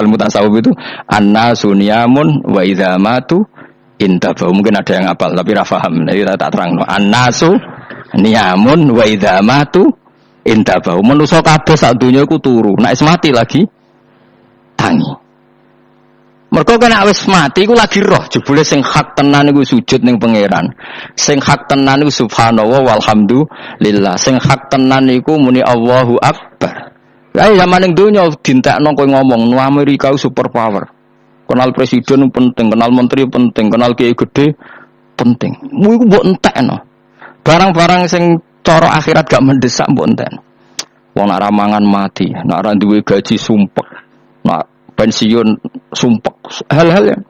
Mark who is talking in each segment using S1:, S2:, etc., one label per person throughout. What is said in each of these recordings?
S1: ilmu tasawuf itu annasu niyamun wa idza matu intabahu. Mungkin ada yang hafal tapi ra paham. Jadi tak terangno. Annasu niyamun wa idza matu intabahu. Manusa kabeh sak donya iku turu. Nek wis mati lagi tangi. Mergo kena wis mati iku lagi roh, jebule sing hak tenan iku sujud ning pangeran. Sing hak tenan iku subhanallah walhamdulillah. Sing hak tenan iku muni Allahu akbar. Lah zaman ning donya dintekno kowe ngomong no Amerika super power. Kenal presiden penting, kenal menteri penting, kenal kiai gede penting. Mu iku mbok entekno. Barang-barang sing cara akhirat gak mendesak mbok entekno. Wong nek mangan mati, nek ora duwe gaji sumpek. Nek pensiun sumpek, hal-hal yang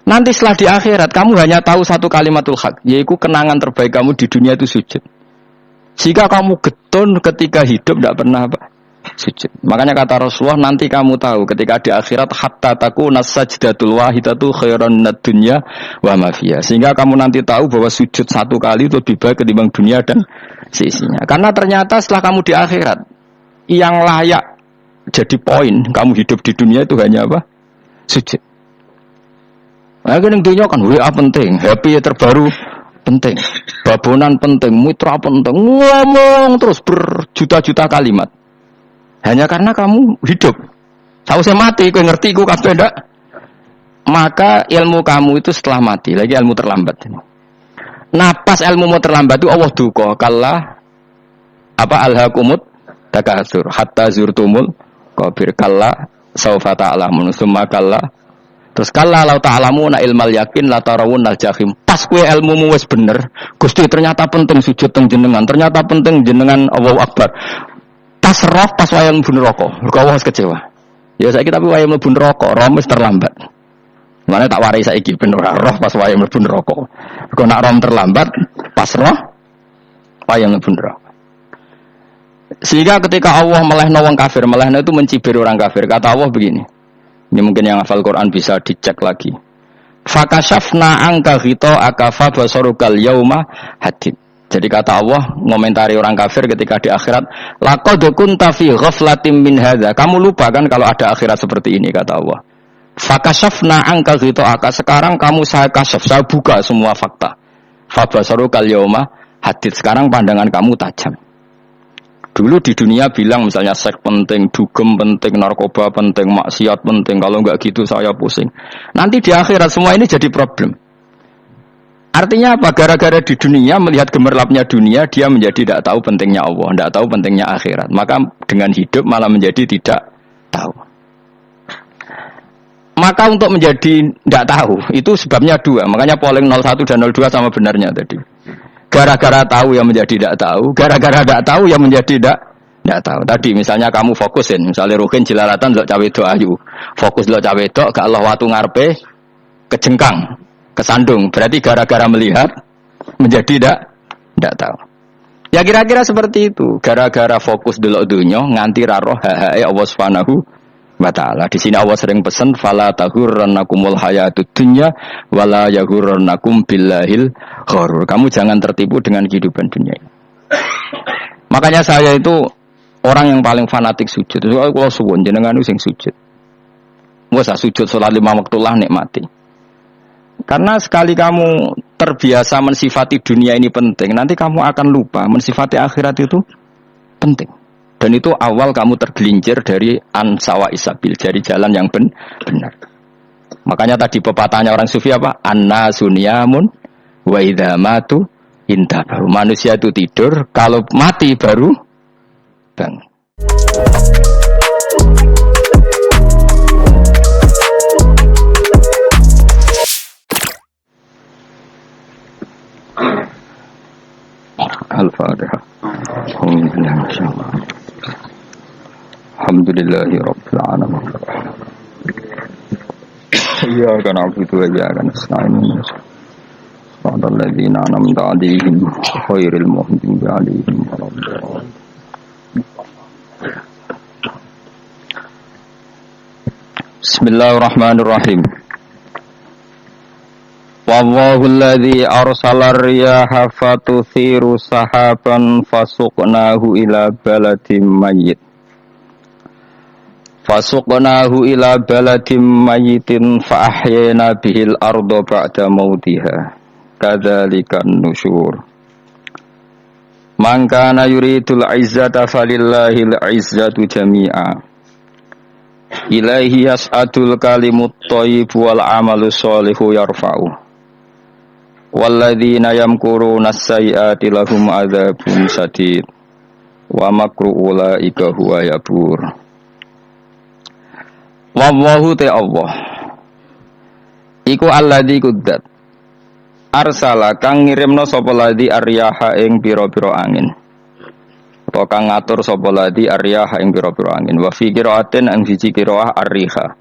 S1: nanti setelah di akhirat kamu hanya tahu satu kalimatul haq, yaitu kenangan terbaik kamu di dunia itu sujud. Jika kamu getun ketika hidup tidak pernah sujud. Makanya kata Rasulullah, nanti kamu tahu ketika di akhirat hatta takuna sajdatul wahidatu khairan minad dunya wa ma fiha. Sehingga kamu nanti tahu bahwa sujud satu kali itu lebih baik ketimbang dunia dan seisinya. Karena ternyata setelah kamu di akhirat yang layak jadi poin kamu hidup di dunia itu hanya apa? Sujud. Nah, kan yang dunia kan WA penting, HP terbaru penting, babonan penting, mitra penting, ngomong terus berjuta-juta kalimat. Hanya karena kamu hidup. Sausé mati, kowe ngerti iku kabeh ndak? Maka ilmu kamu itu setelah mati, lagi ilmu terlambat. Napas ilmumu terlambat itu Allah duka, kalla apa alhaqumut takatsur hatta zurtumul qabir kalla saufa ta'lamun summa kalla terus kalla law ta'lamuna ilmal yakin la tarawunnal jahim. Pas kowe ilmumu wis bener, Gusti ternyata penting sujud teng jenengan, ternyata penting jenengan Allahu Akbar. Pas roh pas wayang mlebu neraka, mergo Allah wis kecewa. Ya saiki tapi wayang mlebu neraka, roh wis terlambat. Mane tak warai saiki ben ora roh pas wayang mlebu neraka. Mergo nek roh terlambat, pas roh wayang mlebu neraka. Sehingga ketika Allah melehno wong kafir, melehno itu mencibir orang kafir. Kata Allah begini. Ini mungkin yang hafal Quran bisa dicek lagi. Fakashafna anka ghita'aka fa basarukal yauma hadid. Jadi kata Allah ngomentari orang kafir ketika di akhirat, laqad kunta fi ghaflatin min hadza. Kamu lupa kan kalau ada akhirat seperti ini kata Allah. Fakashafna anka ghita'aka. Sekarang kamu saya kasyaf, saya buka semua fakta. Fa basarukal yauma hadid. Sekarang pandangan kamu tajam. Dulu di dunia bilang misalnya seks penting, dugem penting, narkoba penting, maksiat penting. Kalau enggak gitu saya pusing. Nanti di akhirat semua ini jadi problem. Artinya apa? Gara-gara di dunia melihat gemerlapnya dunia, dia menjadi tidak tahu pentingnya Allah, tidak tahu pentingnya akhirat. Maka dengan hidup malah menjadi tidak tahu. Maka untuk menjadi tidak tahu itu sebabnya dua. Makanya polling 01 dan 02 sama benarnya tadi. Gara-gara tahu yang menjadi tidak tahu, gara-gara tidak tahu yang menjadi tidak tahu. Tadi misalnya kamu fokusin, misalnya Rukin jelalatan lo cawe do ayu, fokus lo cawe do, gak Allah watu ngarepe kejengkang, kesandung. Berarti gara-gara melihat menjadi tidak tahu. Ya kira-kira seperti itu. Gara-gara fokus delok dunya nganti ra roh hae Allah Subhanahu wa ta'ala. Di sini Allah sering pesan fala tahurrannakumul hayatud dunya wala yahurrannakum billahil ghurur. Kamu jangan tertipu dengan kehidupan dunia ini. Makanya saya itu orang yang paling fanatik sujud. Kalau suwun jenengan sing sujud. Wes sujud salat 5 waktu lah nikmati. Karena sekali kamu terbiasa mensifati dunia ini penting, nanti kamu akan lupa mensifati akhirat itu penting. Dan itu awal kamu tergelincir dari ansawa isabil, dari jalan yang benar. Makanya tadi pepatahnya orang sufi apa? Annasu niyamun wa idza matu intabahu. Manusia itu tidur, kalau mati baru bangun. Al-Fatihah. Alhamdulillahi Rabbil Alamin. Iyyaka na'budu wa iyyaka nasta'in. Shiratal ladzina an'amta 'alaihim ghairil maghdubi 'alaihim waladdallin. Bismillahirrahmanirrahim. Wallahu alladzi arsala riyaha fatuthiru sahaban fasuqnahu ila baladin mayyit. Fasuqnahu ila baladim mayyitin fa ahyayna bihil arda ba'da mautiha. Kadzalikan nusyur. Man kana yuridul izzata falillahil izzatu jami'a. Ilaihi yas'adul kalimut thayyib wal 'amalus shalihu yarfa'u. Walladzina yamkuruna as-sayyi'ati lahum 'adzabun shadid. Wa makru ulaika huwa yabur. Wallahu ta Allah iku alladzi quddat arsala kang ngirimna sapa ladzi aryaha ing pira-pira angin utawa kang ngatur sapa ladzi aryaha ing pira-pira angin wa fi qiraatin ang siji qiraah arriha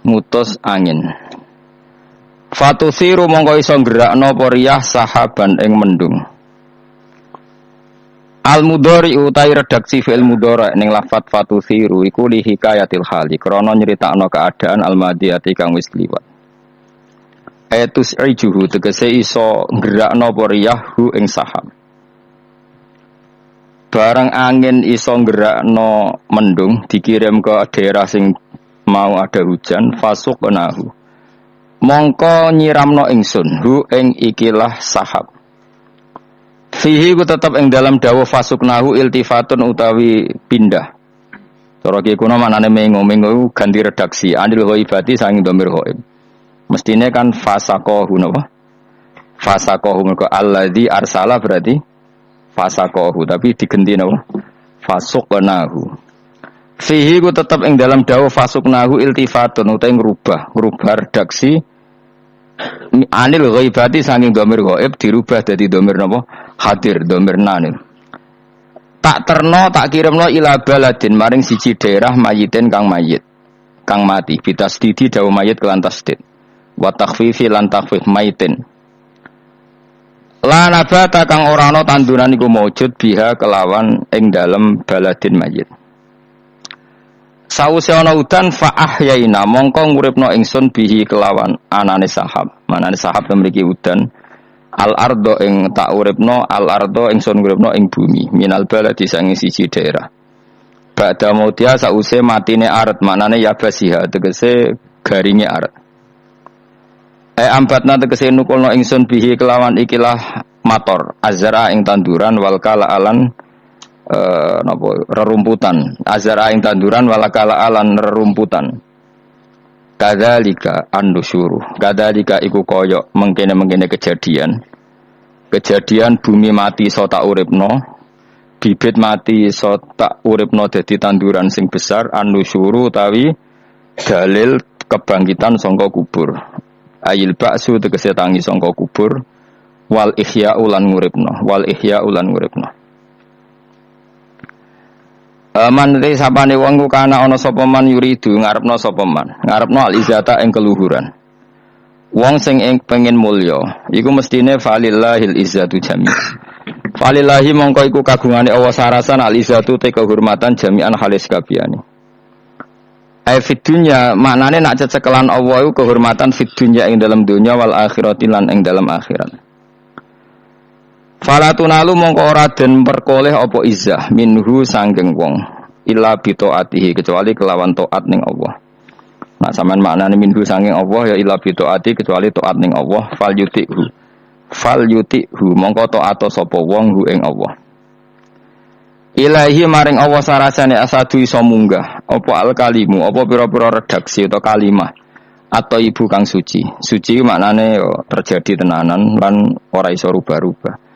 S1: mutus angin fatusiru mongko iso gerakno apa riyah sahaban ing mendung. Al-mudhari utai redaksi fi'il mudhari ning lafat fatusiru iku li hikayatil hali krana nyritakno keadaan al-madiyati kang wis kliwat. Etus ijuhu tegese iso gerakno apa riyahu ing sahab. Barang angin iso gerakno mendung dikirim ke daerah sing mau ada hujan fasuqnahu. Mongko nyiramno ingsun hu ing ikilah sahab. Fihi ku tetap ing dalam dawuh fasuknahu iltifatun utawi pindah. Cara ki kuno maknane mengo ganti redaksi anil ghaibati sanging dhamir ghaib. Mestine kan fasaqahu napa? Fasaqahu mergo alladzi arsala berarti fasaqahu tapi digenti napa? Fasuknahu. Fihi ku tetap ing dalam dawuh fasuknahu iltifatun utawi ngrubah redaksi anil ghaibati sanging dhamir ghaib dirubah dadi dhamir napa? Hadir dhamir nanil. Tak terno tak kirimno ila baladin maring siji daerah mayitin kang mayit kang mati bitasdidi dawu mayit kelan tasdid wa takhfifi lan takhfif mayitin la nabata kang ora ana tanduran iku maujud biha kelawan ing dalem baladin mayit. Sause ana udan fa ahyaina mongko nguripno ingsun bihi kelawan anane sahab manane sahab memiliki udan al ardo ing tak uripno al ardo ingsun uripno ing bumi minal baladi sangi siji daerah ba'da mautia sause matine aret maknane yabasiha tegese garinge aret ambatna tegese nukulno ingsun bihi kelawan ikilah mator azra ing tanduran wal kala alan napa rerumputan azra ing tanduran wal kala alan rerumputan. Kadzalika an-nusyuru. Kadzalika iku kaya mengkene-mengkene kejadian bumi mati so tak uripno, bibit mati so tak uripno dadi tanduran sing besar an-nusyuru utawi dalil kebangkitan sangka kubur. Ayil ba'su tegese tangi sangka kubur wal ihya ulan nguripno, wal ihya ulan nguripno. Man te sapane wong ku kana ana sapa man yuridu ngarepno sapa man ngarepno al-izzata ing keluhuran wong sing pengen mulya iku mestine falillahil izzatu jami falillahi mongko iku kagungane Allah sarasan al-izzatu te kehormatan jami'an halis kabehane ai fid dunya maknane nak cecekelan Allah iku kehormatan fid dunya ing dalam dunya wal akhirati lan ing dalam akhirat. Falatunalu mongko ora den perkoleh apa izzah minhu sanggeng wong illa bi taatihi kecuali kelawan taat ning Allah. Nah sampean maknane minhu sanggeng Allah ya illa bi taati kecuali taat ning Allah fal yutihu mongko taat sapa wong hu ing Allah. Ilahi maring Allah sarasane asadu iso munggah apa al kalimu apa pira-pira redaksi atau kalimah atau ibu kang suci. Suci maknane terjadi tenanan lan ora iso rubah-rubah.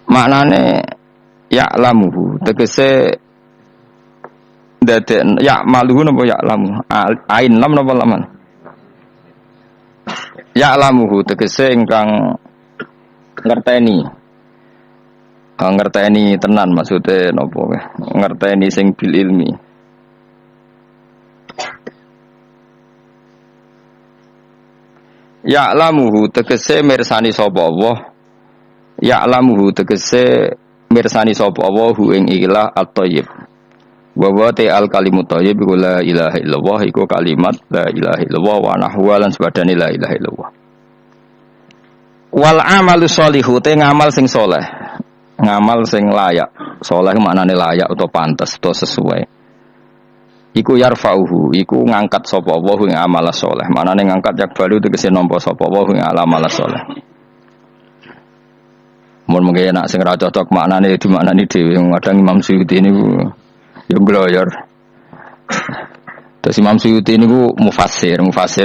S1: Maknane ya'lamuhu tegese dadi ya'maluhu napa ya'lamu ain lam napa laman ya'lamuhu tegese ingkang ngerteni tenan maksude napa ngerteni sing bil ilmi ya'lamuhu tegese mirsani sapa Allah ya'lamuhu tegese mirsani sapa Allah hu ing ilah at-thayyib wa wa ta'al kalimut thayyib la ilaha illallah iku kalimat la ilaha illallah wa nahwa lan sebadane la ilaha illallah wal amalu sholihu te ngamal sing saleh ngamal sing layak saleh maknane layak utawa pantes utawa sesuai iku yarfa'uhu iku ngangkat sapa Allah ing amal saleh. Manane ngangkat yakbalu tegese nampa sapa Allah ing amal saleh. Mun mengke nak sing ra cocok maknane dimaknani dhewe kadang Imam Suyuti niku yo gloyor. Terus Imam Suyuti niku mufassir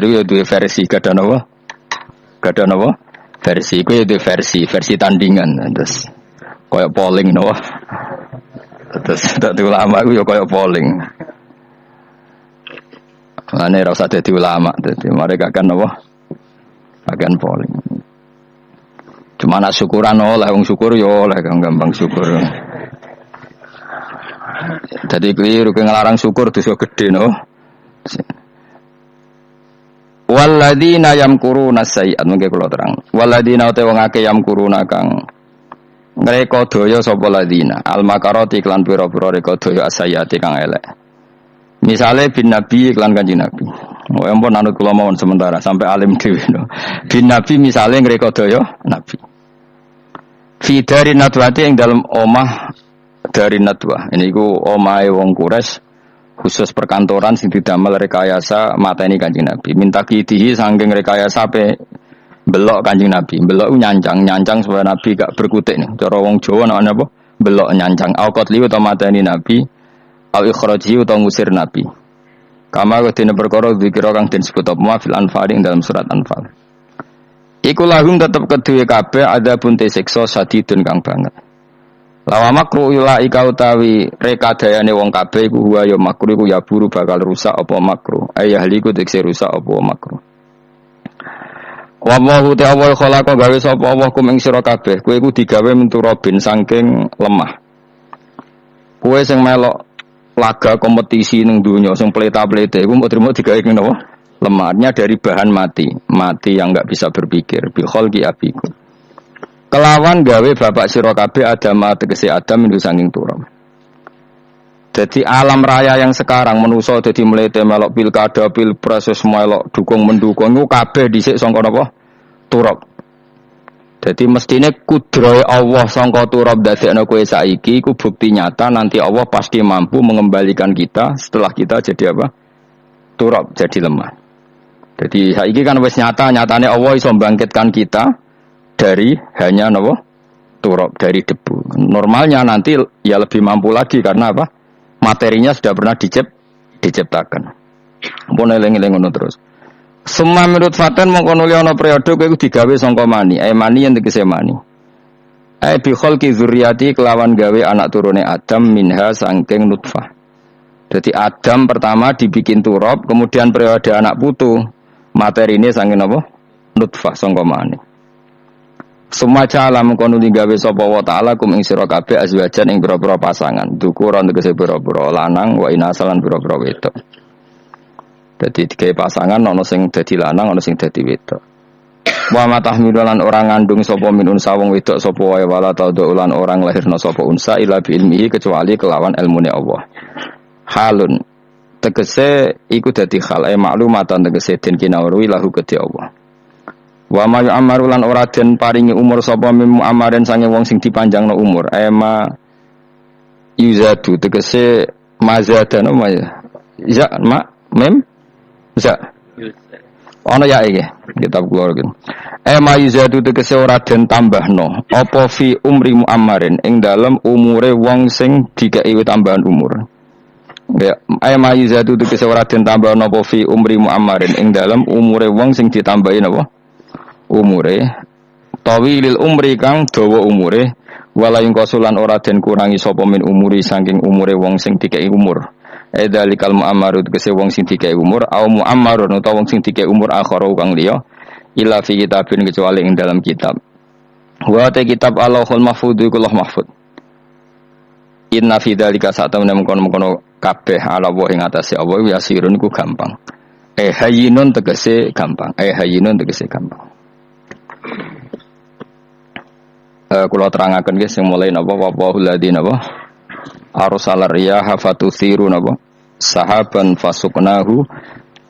S1: yo duwe versi kadang apa? Kadang apa? Versi iku yo duwe versi tandingan. Terus koyo polling no. Terus dadi ulama iku yo koyo polling. Ane ra usah dadi ulama, dadi mereka akan apa? Akan polling. Cuma nak syukuran oleh wong syukur yo oleh gampang syukur. Jadi keliru ngelarang syukur dosa gede no. Walladzina yamkuruna sayyi'at mengke kula terang. Walladzina uta wong akeh yamkuruna kang ngreka daya sapa ladina al makarati iklan pira-pira reka daya asayati kang elek. Misale bin Nabi iklan Kanjeng Nabi. Oh ampun anut kula mawon sementara sampai alim dhewe no. Bin Nabi misale ngreka daya Nabi. Fi dari nadwati yang dalam omah dari nadwah. Ini ku omahe wong Quraisy khusus perkantoran sing didamel rekayasa mateni Kanjeng Nabi. Minta kidihi saking rekayasa pe belok Kanjeng Nabi. Belok nyancang supaya Nabi gak berkutik nih. Cara wong Jawa namanya apa? Belok nyancang. Au qatli utawa mateni Nabi, au ikhraji utawa ngusir Nabi. Kama kedene perkara dikira kang den sebut apa fil Anfal ing dalam surat Anfal. Iku lahum tetep kedue kabeh ada bunte siksa sadidun kang banget. Lawa makru ila ika utawi rekadayane wong kabeh iku huwa ya makru iku ya buru bakal rusak apa makru. Ayahliku tekse rusak apa makru. Wallahu ta'ala khalaqa gawe sapa Allah kum ing sira kabeh. Kowe iku digawe menturobin saking lemah. Kowe sing melok laga kompetisi ning donya sing pleta-plete iku mbok trimo digawe ning napa? Lemahnya dari bahan mati yang enggak bisa berpikir bi khalqi abikum. Kelawan gawe bapak sira kabeh Adam tegese Adam itu saking turun. Jadi alam raya yang sekarang manusa dadi mlete melok pilkada pilpres wis melok dukung mendukung iku kabeh dhisik sangka napa? Turab. Jadi mestine kudrohe Allah sangka turab dadekno kowe saiki iku bukti nyata nanti Allah pasti mampu mengembalikan kita setelah kita jadi apa? Turab, jadi lemah. Jadi saiki kan wis nyatane Allah iso mbangkitkan kita dari hanya napa? Turab, dari debu. Normalnya nanti ya lebih mampu lagi karena apa? Materinya sudah pernah diciptakan. Ampun eling-eling ngono terus. Summa menurut fatan mongko nuli ana periode kowe digawe sangka mani, mani yang tegese mani. Bi khalqi dzurriyyati kelawan gawe anak turune Adam minha saking nutfah. Jadi Adam pertama dibikin turab, kemudian periode anak putu. Materi ini saking apa? Nutfah sangka mani. Sumaca alam kono digawe sapa wa taala kum ing sira kabeh azwajan ing pira-pira pasangan. Dukuran tegese pira-pira lanang wa inasalan pira-pira wedok. Dadi digawe pasangan ana sing dadi lanang ana sing dadi wedok. Wa matahmilan orang ngandung sapa min unsa wong wedok sapa wae wala taudulan orang lahirna sapa unsa ila bi ilmihi kecuali kelawan ilmune Allah. Halun tegese iku dadi hal maklumatan tegese den kinawruhi lahu kedhi Allah. Wa ma yu'ammaru lan ora den paringi umur sapa mim amaren sange wong sing dipanjangno umur. Ema yuzadu tegese mazadana ma ya ma mem za ana ya iki kitab kula iki. Ema yuzadu tegese ora den tambahno apa fi umri muammarin ing dalem umure wong sing dikai tambahan umur. Ya, ema yuzadu tegese ora den tambahno apa fi umri muammarin ing dalem umure wong sing ditambahi napa? Umure tawilil umri kang dawa umure wala ing kosulan ora den kurangi sapa min umuri saking umure wong sing dikei umur edzalikal muammaru tegese wong sing dikei umur au muammarun utawa wong sing dikei umur akhara kang liya ila fi kitabin kecuali ing dalam kitab wa ta kitab Allahul Mahfuz iku Allah Mahfuz inna fi dzalika satamna mengkono kabeh ala wa ing atase Allah yasirun ku gampang hayyinun tegese gampang hayyinun tegese gampang. Kula terangaken nggih sing mulai napa wahul ladina napa arsalar riyaha fatuthiru napa sahaban fasuknahu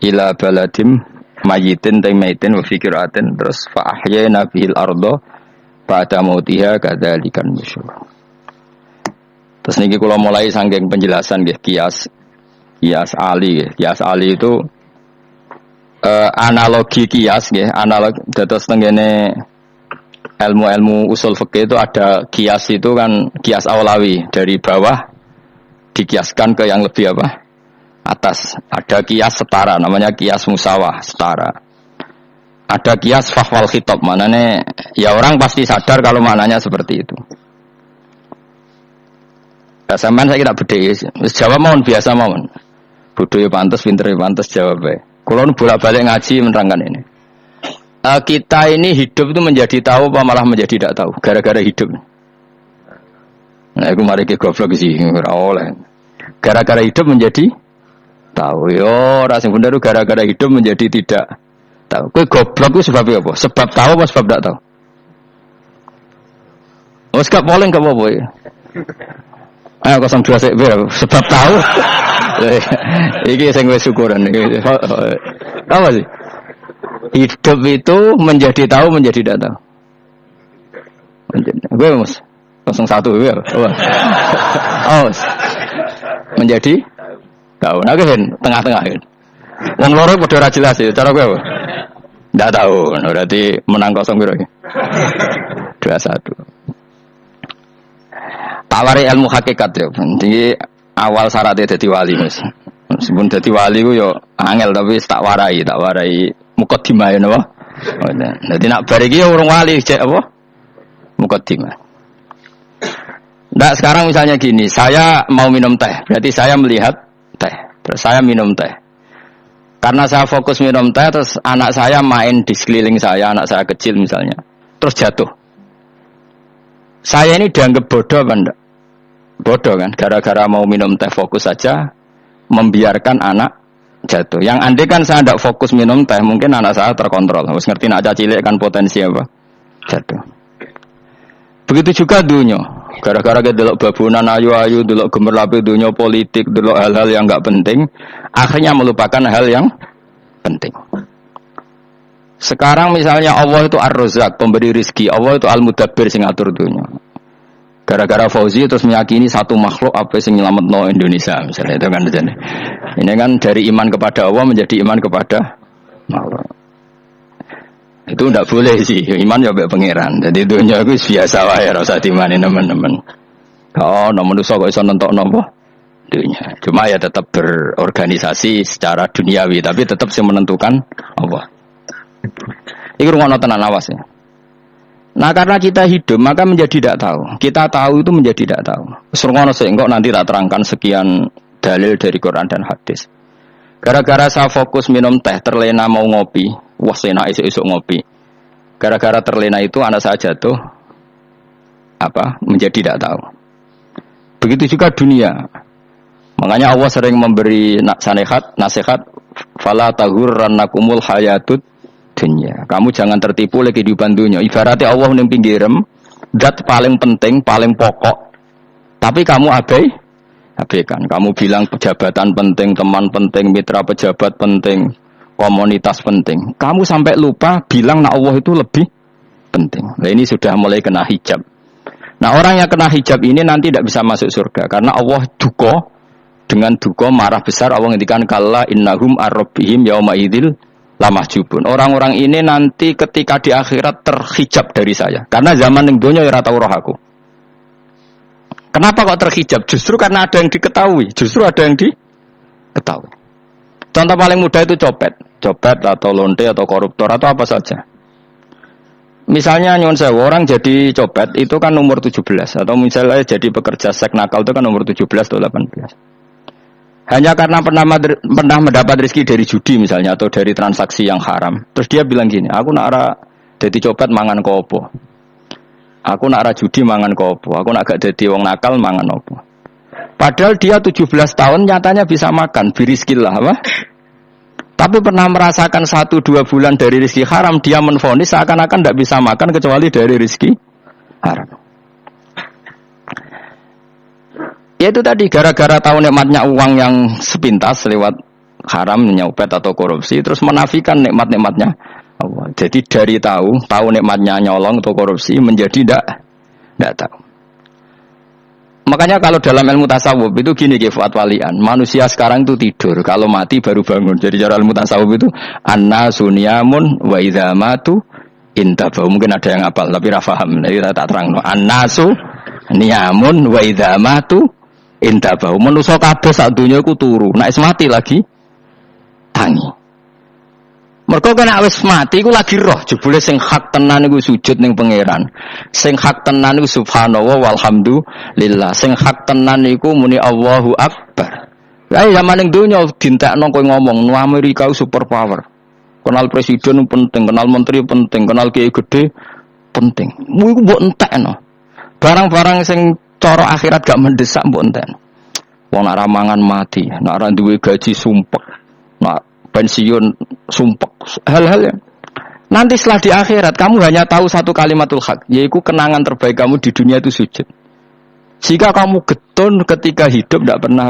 S1: ila baladim mayyitin taimatin wa fikiratin terus fa ahyana bihil arda ba'da mautiha kadzalikan nusyur. Terus niki kula mulai saking penjelasan nggih kias Kias Ali. Kias Ali itu analogi kias ya, analog dados tenggene ilmu-ilmu usul fikih itu ada kias itu kan kias aulawi dari bawah dikiaskan ke yang lebih apa? Atas. Ada kias setara namanya kias musawah, setara. Ada kias fahwal khitab, maknanya ya orang pasti sadar kalau maknanya seperti itu. Ya, sampean saya kira bedhe, jawab mawon biasa mawon. Bodoh ya pantes, pinter ya pantes jawab ya. Kalau bolak-balik ngaji menerangkan ini. Kita ini hidup itu menjadi tahu apa malah menjadi tidak tahu gara-gara hidup. Nah, aku mari ke goblok sih, ora oleh. Gara-gara hidup menjadi tahu. Yo, ora sing bener gara-gara hidup menjadi tidak tahu. Kowe goblok itu sebabnya apa? Sebab tahu apa sebab tidak tahu? Wes gak poleng gak apa-apa ya. Ayo 02 sik sebab tahu. Iki sing wis syukuran iki. Apa sih? Hidup itu menjadi tahu menjadi tidak tahu. Gue Mas 01 gue. Oh. Menjadi tahu. Nah kan tengah-tengah kan. Wong loro padha ora jelas ya cara gue apa? Ndak tahu. Berarti menang 0 piro iki? 21. Tawari ilmu hakikat ya. Jadi awal syaratnya jadi wali Mas. Meskipun jadi wali ku yo angel tapi tak warai mukaddimah ya napa? Jadi nak bar iki urung wali cek apa? Mukaddimah. Nah, sekarang misalnya gini, saya mau minum teh, berarti saya melihat teh, terus saya minum teh. Karena saya fokus minum teh, terus anak saya main di sekeliling saya, anak saya kecil misalnya, terus jatuh. Saya ini dianggap bodoh apa enggak? Bodoh kan, gara-gara mau minum teh fokus saja, membiarkan anak jatuh. Yang andai kan saya tidak fokus minum teh, mungkin anak saya terkontrol. Harus ngerti nak cilik kan potensi apa? Jatuh. Begitu juga dunia. Gara-gara kita delok babunan ayu-ayu, delok gemerlapi dunia politik, delok hal-hal yang enggak penting, akhirnya melupakan hal yang penting. Sekarang misalnya Allah itu Ar-Razzaq, pemberi rizki, Allah itu Al-Mudabbir sing ngatur dunia. Gara-gara Fauzi terus meyakini satu makhluk apa sing nyelametno Indonesia misalnya itu kan. Ini kan dari iman kepada Allah menjadi iman kepada makhluk. Itu tidak boleh sih, iman ya mbek pangeran. Jadi dunia itu biasa wae ora usah dimani teman-teman. Oh, manusia kok iso nentokno apa? Dunia. Cuma ya tetap berorganisasi secara duniawi, tapi tetap sing menentukan Allah. Iki rungono tenan awas ya. Nah, karena kita hidup maka menjadi tidak tahu. Kita tahu itu menjadi tidak tahu. Rungono sik engko nanti tak terangkan sekian dalil dari Quran dan hadis. Gara-gara saya fokus minum teh, terlena mau ngopi. Wah, enak esuk-esuk ngopi. Gara-gara terlena itu anak saya jatuh menjadi tidak tahu. Begitu juga dunia. Makanya Allah sering memberi nasihat fala taghurrannakumul hayatud dunya. Kamu jangan tertipu oleh kehidupan dunia. Ibaratnya Allah ning pinggirem, zat paling penting, paling pokok. Tapi kamu abaikan. Kamu bilang jabatan penting, teman penting, mitra pejabat penting, komunitas penting. Kamu sampai lupa bilang nak Allah itu lebih penting. Nah, ini sudah mulai kena hijab. Nah, orang yang kena hijab ini nanti tidak bisa masuk surga karena Allah duka dengan duka marah besar. Allah ngendikan kalla innahum ar-rabbihim yauma idzil lamahjubun. Orang-orang ini nanti ketika di akhirat terhijab dari saya. Karena zaman ning donya ora tau roh aku. Kenapa kok terhijab? Justru karena ada yang diketahui. Justru ada yang diketahui. Contoh paling mudah itu copet atau lonte atau koruptor atau apa saja. Misalnya nyuwun sewu orang jadi copet itu kan umur 17 atau misalnya jadi pekerja seks nakal itu kan umur 17 atau 18. Hanya karena pernah mendapat rezeki dari judi misalnya atau dari transaksi yang haram. Terus dia bilang gini, aku nak ara jadi copet mangan kopo. Aku nak ara judi mangan kopo. Aku nak gak jadi wong nakal mangan opo. Padahal dia 17 tahun nyatanya bisa makan birizkillah apa? Tapi pernah merasakan 1-2 bulan dari rezeki haram, dia menvonis seakan-akan tidak bisa makan kecuali dari rezeki haram. Ya itu tadi gara-gara tahu nikmatnya uang yang sepintas lewat haram, nyopet atau korupsi, terus menafikan nikmat-nikmatnya Allah. Jadi dari tahu nikmatnya nyolong atau korupsi menjadi tidak tahu. Makanya kalau dalam ilmu tasawuf itu gini Fuad Walian, manusia sekarang itu tidur, kalau mati baru bangun. Jadi cara ilmu tasawuf itu annasu niyamun wa idza matu intabahu. Mungkin ada yang hafal tapi ra paham. Jadi tak terangno. Annasu niyamun wa idza matu intabahu. Manusa kabeh sak donya iku turu, nek mati lagi tangi. Mergo kena wis mati iku lagi roh, jebule sing hak tenan iku sujud ning pangeran. Sing hak tenan iku subhanallah walhamdulillah. Sing hak tenan iku muni Allahu Akbar. Lah zaman ning donya dintekno kowe ngomong, "Nu Amerika super power." Kenal presiden penting, kenal menteri penting, kenal kiai gede penting. Mu iku mbok entekno. Barang-barang sing cara akhirat gak mendesak mbok entekno. Wong nek mangan mati, nek ora duwe gaji sumpek. Nek pensiun sumpek, hal-hal yang nanti setelah di akhirat kamu hanya tahu satu kalimatul haq, yaitu kenangan terbaik kamu di dunia itu sujud. Jika kamu getun ketika hidup tidak pernah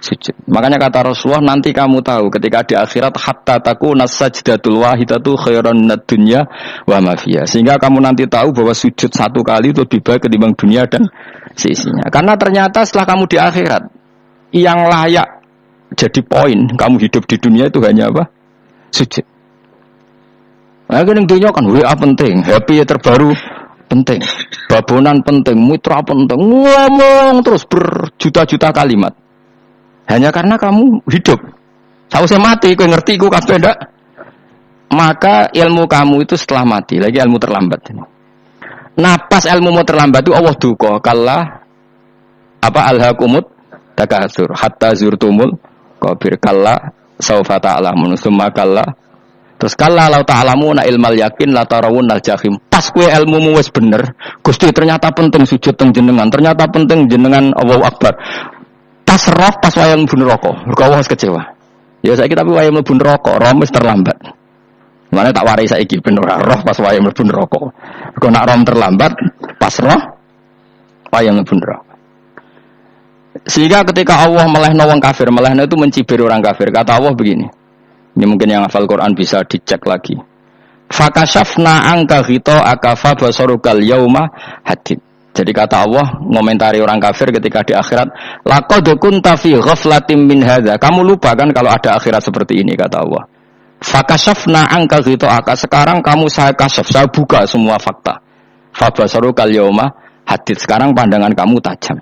S1: sujud. Makanya kata Rasulullah, nanti kamu tahu ketika di akhirat hatta takuna sajdatul wahidatu khairan minad dunya wa ma fiha. Sehingga kamu nanti tahu bahwa sujud satu kali itu lebih baik ketimbang dunia dan seisinya. Karena ternyata setelah kamu di akhirat yang layak jadi poin kamu hidup di dunia itu hanya apa? Sujud. Nah, yang dunia kan WA penting, HP terbaru penting, babonan penting, mitra penting, ngomong terus berjuta-juta kalimat. Hanya karena kamu hidup. Sausé mati, kowe ngerti iku kabeh ndak? Maka ilmu kamu itu setelah mati, lagi ilmu terlambat. Napas ilmu mau terlambat itu Allah duka, kalla apa alhaqumut takatsur hatta zurtumul qabir kalla saufa ta'lamun summa kalla terus kalla law ta'lamuna ilmal yakin la tarawunnal jahim. Pas kowe ilmumu wis bener, Gusti ternyata penting sujud teng jenengan, ternyata penting jenengan Allahu Akbar. Pas roh pas wayang mlebu neraka, mergo wis kecewa. Ya saiki tapi wayang mlebu neraka, roh wis terlambat. Mane tak warai saiki ben ora roh pas wayang mlebu neraka. Mergo nek roh terlambat, pas roh wayang mlebu neraka. Sehingga ketika Allah melehno wong kafir, melehno itu mencibir orang kafir. Kata Allah begini. Ini mungkin yang hafal Quran bisa dicek lagi. Fakashafna angka ghita'aka fa basarukal yauma hadid. Jadi kata Allah ngomentari orang kafir ketika di akhirat, laqad kunta fi ghaflatin min hadza. Kamu lupa kan kalau ada akhirat seperti ini kata Allah. Fakashafna angka ghita'aka. Sekarang kamu saya kasyaf, saya buka semua fakta. Fa basarukal yauma hadid. Sekarang pandangan kamu tajam.